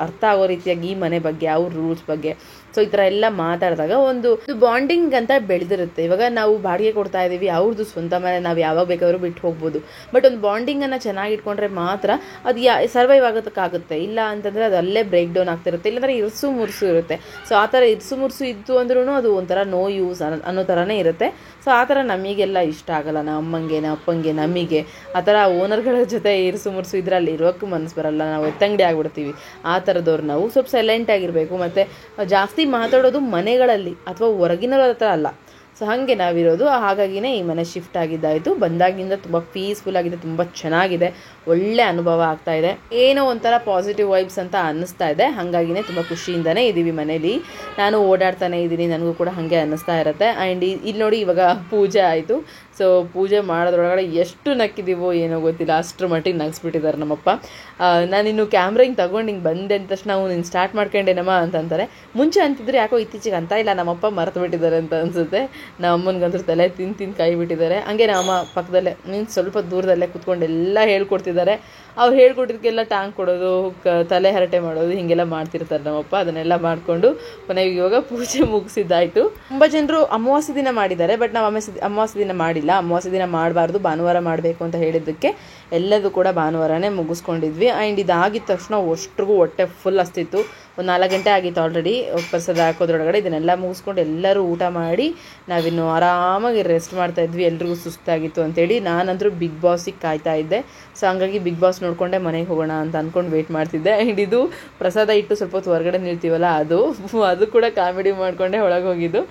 ಅರ್ಥ ಆಗೋ ರೀತಿಯಾಗಿ ಈ ಮನೆ ಬಗ್ಗೆ, ಅವ್ರ ರೂಲ್ಸ್ ಬಗ್ಗೆ, ಸೊ ಈ ಥರ ಎಲ್ಲ ಮಾತಾಡಿದಾಗ ಒಂದು ಬಾಂಡಿಂಗ್ ಅಂತ ಬೆಳೆದಿರುತ್ತೆ. ಇವಾಗ ನಾವು ಬಾಡಿಗೆ ಕೊಡ್ತಾ ಇದ್ದೀವಿ, ಅವ್ರದ್ದು ಸ್ವಂತ ಮನೆ, ನಾವು ಯಾವಾಗ ಬೇಕಾದ್ರೂ ಬಿಟ್ಟು ಹೋಗ್ಬೋದು. ಬಟ್ ಒಂದು ಬಾಂಡಿಂಗನ್ನು ಚೆನ್ನಾಗಿ ಇಟ್ಕೊಂಡ್ರೆ ಮಾತ್ರ ಅದು ಸರ್ವೈವ್ ಆಗೋದಕ್ಕಾಗುತ್ತೆ. ಇಲ್ಲ ಅಂತಂದರೆ ಅದು ಅಲ್ಲೇ ಬ್ರೇಕ್ ಡೌನ್ ಆಗ್ತಿರುತ್ತೆ, ಇಲ್ಲಾಂದರೆ ಇರ್ಸು ಮುರ್ಸು ಇರುತ್ತೆ. ಸೊ ಆ ಥರ ಇರ್ಸು ಮುರ್ಸು ಇತ್ತು ಅಂದ್ರೂ ಅದು ಒಂಥರ ನೋ ಯೂಸ್ ಅನ್ನೋ ಥರನೇ ಇರುತ್ತೆ. ಸೊ ಆ ಥರ ನಮಗೆಲ್ಲ ಇಷ್ಟ ಆಗಲ್ಲ, ನಮ್ಮ ಅಮ್ಮಂಗೆ ನಮ್ಮ ಅಪ್ಪಂಗೆ ನಮಗೆ ಆ ಥರ ಓನರ್ಗಳ ಜೊತೆ ಇರ್ಸು ಮುರ್ಸು ಇದರಲ್ಲಿ ಇರೋಕ್ಕೂ ಮನಸ್ಸು ಬರಲ್ಲ, ನಾವು ಎತ್ತಂಗಡಿ ಆಗಿಬಿಡ್ತೀವಿ ಆ ಥರದವ್ರು. ನಾವು ಸ್ವಲ್ಪ ಸೈಲೆಂಟ್ ಆಗಿರಬೇಕು, ಮತ್ತು ಜಾಸ್ತಿ ಮಾತಾಡೋದು ಮನೆಗಳಲ್ಲಿ ಅಥವಾ ಹೊರಗಿನವ್ರ ಹತ್ರ ಅಲ್ಲ. ಸೊ ಹಾಗೆ ನಾವಿರೋದು. ಹಾಗಾಗಿನೇ ಈ ಮನೆ ಶಿಫ್ಟ್ ಆಗಿದ್ದಾಯಿತು. ಬಂದಾಗಿಂದ ತುಂಬ ಪೀಸ್ಫುಲ್ ಆಗಿದೆ, ತುಂಬ ಚೆನ್ನಾಗಿದೆ, ಒಳ್ಳೆ ಅನುಭವ ಆಗ್ತಾ ಇದೆ. ಏನೋ ಒಂಥರ ಪಾಸಿಟಿವ್ ವೈಬ್ಸ್ ಅಂತ ಅನ್ನಿಸ್ತಾ ಇದೆ. ಹಾಗಾಗಿನೇ ತುಂಬ ಖುಷಿಯಿಂದನೇ ಇದ್ದೀವಿ ಮನೇಲಿ. ನಾನು ಓಡಾಡ್ತಾನೆ ಇದ್ದೀನಿ, ನನಗೂ ಕೂಡ ಹಾಗೆ ಅನ್ನಿಸ್ತಾ ಇರುತ್ತೆ. ಆ್ಯಂಡ್ ಇಲ್ಲಿ ನೋಡಿ ಇವಾಗ ಪೂಜೆ ಆಯಿತು. ಸೊ ಪೂಜೆ ಮಾಡೋದ್ರೊಳಗಡೆ ಎಷ್ಟು ನಕ್ಕಿದ್ದೀವೋ ಏನೋ ಗೊತ್ತಿಲ್ಲ, ಅಷ್ಟರ ಮಟ್ಟಿಗೆ ನಗಿಸ್ಬಿಟ್ಟಿದ್ದಾರೆ ನಮ್ಮಪ್ಪ. ನಾನಿನ್ನು ಕ್ಯಾಮ್ರಾ ಹಿಂಗೆ ತಗೊಂಡು ಹಿಂಗೆ ಬಂದೆ ಅಂದ ತಕ್ಷಣ ನಾವು ನೀನು ಸ್ಟಾರ್ಟ್ ಮಾಡ್ಕೊಂಡೇನಮ್ಮ ಅಂತಂತಾರೆ. ಮುಂಚೆ ಅಂತಿದ್ರೆ ಯಾಕೋ ಇತ್ತೀಚೆಗೆ ಅಂತ ಇಲ್ಲ, ನಮ್ಮಪ್ಪ ಮರೆತು ಬಿಟ್ಟಿದ್ದಾರೆ ಅಂತ ಅನಿಸುತ್ತೆ. ನಮ್ಮ ಅಮ್ಮನಿಗಂತೂ ತಲೆ ತಿಂದು ಕೈ ಬಿಟ್ಟಿದ್ದಾರೆ. ಹಂಗೆ ನಮ್ಮ ಪಕ್ಕದಲ್ಲೇ ಮೀನ್ಸ್ ಸ್ವಲ್ಪ ದೂರದಲ್ಲೇ ಕೂತ್ಕೊಂಡು ಎಲ್ಲ ಹೇಳ್ಕೊಡ್ತಿದ್ದಾರೆ. ಅವ್ರು ಹೇಳ್ಕೊಟ್ಟಿದ್ದಕ್ಕೆಲ್ಲ ಟ್ಯಾಂಕ್ ಕೊಡೋದು, ತಲೆ ಹರಟೆ ಮಾಡೋದು, ಹೀಗೆಲ್ಲ ಮಾಡ್ತಿರ್ತಾರೆ ನಮ್ಮಪ್ಪ. ಅದನ್ನೆಲ್ಲ ಮಾಡಿಕೊಂಡು ಕೊನೆಗೆ ಇವಾಗ ಪೂಜೆ ಮುಗಿಸಿದ್ದಾಯಿತು. ತುಂಬ ಜನರು ಅಮಾವಾಸ್ಯೆ ದಿನ ಮಾಡಿದ್ದಾರೆ, ಬಟ್ ನಾವು ಅಮಾವಾಸ್ಯೆ ದಿನ ಮಾಡಿಲ್ಲ. ಅಮಾವಾಸ್ಯೆ ದಿನ ಮಾಡಬಾರ್ದು, ಭಾನುವಾರ ಮಾಡಬೇಕು ಅಂತ ಹೇಳಿದ್ದಕ್ಕೆ ಎಲ್ಲದೂ ಕೂಡ ಭಾನುವಾರನೇ ಮುಗಿಸ್ಕೊಂಡಿದ್ವಿ. ಆ್ಯಂಡ್ ಇದಾಗಿದ ತಕ್ಷಣ ಅಷ್ಟ್ರಿಗೂ ಹೊಟ್ಟೆ ಫುಲ್ ಅಸ್ತಿತ್ತು. ಒಂದು 4 ಗಂಟೆ ಆಗಿತ್ತು ಆಲ್ರೆಡಿ ಪ್ರಸಾದ ಹಾಕೋದ್ರೊಳಗಡೆ. ಇದನ್ನೆಲ್ಲ ಮುಗಿಸ್ಕೊಂಡು ಎಲ್ಲರೂ ಊಟ ಮಾಡಿ ನಾವಿನ್ನು ಆರಾಮಾಗಿ ರೆಸ್ಟ್ ಮಾಡ್ತಾಯಿದ್ವಿ. ಎಲ್ರಿಗೂ ಸುಸ್ತಾಗಿತ್ತು ಅಂತೇಳಿ. ನಾನಂತರೂ ಬಿಗ್ ಬಾಸಿಗೆ ಕಾಯ್ತಾ ಇದ್ದೆ. ಸೊ ಹಂಗಾಗಿ ಬಿಗ್ ಬಾಸ್ ನೋಡಿಕೊಂಡೆ ಮನೆಗೆ ಹೋಗೋಣ ಅಂತ ಅಂದ್ಕೊಂಡು ವೆಯ್ಟ್ ಮಾಡ್ತಿದ್ದೆ. ಆ್ಯಂಡ್ ಇದು ಪ್ರಸಾದ ಇಟ್ಟು ಸ್ವಲ್ಪ ಹೊತ್ತು ಹೊರಗಡೆ ನಿಲ್ತೀವಲ್ಲ, ಅದು ಕೂಡ ಕಾಮಿಡಿ ಮಾಡಿಕೊಂಡೆ ಒಳಗೆ ಹೋಗಿದ್ದು.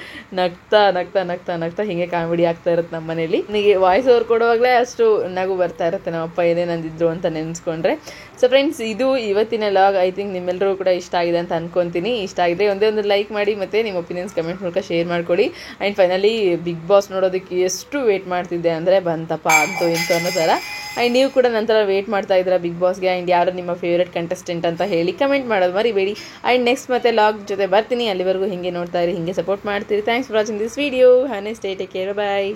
ನಗ್ತಾ ನಗ್ತಾ ನಗ್ತಾ ನಗ್ತಾ ಹೀಗೆ ಕಾಮಿಡಿ ಆಗ್ತಾ ಇರುತ್ತೆ ನಮ್ಮ ಮನೇಲಿ. ನನಗೆ ವಾಯ್ಸ್ ಓವರ್ ಕೊಡುವಾಗಲೇ ಅಷ್ಟು ನಗು ಬರ್ತಾ ಇರುತ್ತೆ ನಮ್ಮಪ್ಪ ಏನೇನು ಅಂದಿದ್ರು ಅಂತ ನೆನೆಸ್ಕೊಂಡ್ರೆ. ಸೊ ಫ್ರೆಂಡ್ಸ್, ಇದು ಇವತ್ತಿನ ಲಾಗ್. ಐ ಥಿಂಕ್ ನಿಮ್ಮೆಲ್ಲರೂ ಕೂಡ ಇಷ್ಟ ಆಗಿದೆ ಅಂತ ಅನ್ಕೊತೀನಿ. ಇಷ್ಟ ಆಗಿದ್ರೆ ಒಂದೇ ಒಂದು ಲೈಕ್ ಮಾಡಿ ಮತ್ತು ನಿಮ್ಮ ಒಪಿನಿಯನ್ಸ್ ಕಮೆಂಟ್ ಮೂಲಕ ಶೇರ್ ಮಾಡ್ಕೊಳ್ಳಿ. ಆ್ಯಂಡ್ ಫೈನಲಿ ಬಿಗ್ ಬಾಸ್ ನೋಡೋದಕ್ಕೆ ಎಷ್ಟು ವೇಟ್ ಮಾಡ್ತಿದ್ದೆ ಅಂದರೆ ಬಂತಪ್ಪ ಅಂತೂ ಇಂತು ಅನ್ನೋ ಥರ. ಆ್ಯಂಡ್ ನೀವು ಕೂಡ ನಂತರ ವೇಟ್ ಮಾಡ್ತಾ ಇದ್ದೀರಾ ಬಿಗ್ ಬಾಸ್ಗೆ. ಆ್ಯಂಡ್ ಯಾರು ನಿಮ್ಮ ಫೇವ್ರೆಟ್ ಕಂಟೆಸ್ಟೆಂಟ್ ಅಂತ ಹೇಳಿ ಕಮೆಂಟ್ ಮಾಡೋದು ಮರಿಬೇಡಿ. ಆ್ಯಂಡ್ ನೆಕ್ಸ್ಟ್ ಮತ್ತೆ ಲಾಗ್ ಜೊತೆ ಬರ್ತೀನಿ. ಅಲ್ಲಿವರೆಗೂ ಹಿಂಗೆ ನೋಡ್ತಾ ಇರಿ, ಹಿಂಗೆ ಸಪೋರ್ಟ್ ಮಾಡ್ತೀರಿ. Thanks for watching this video. Have a nice day. Take care. Bye.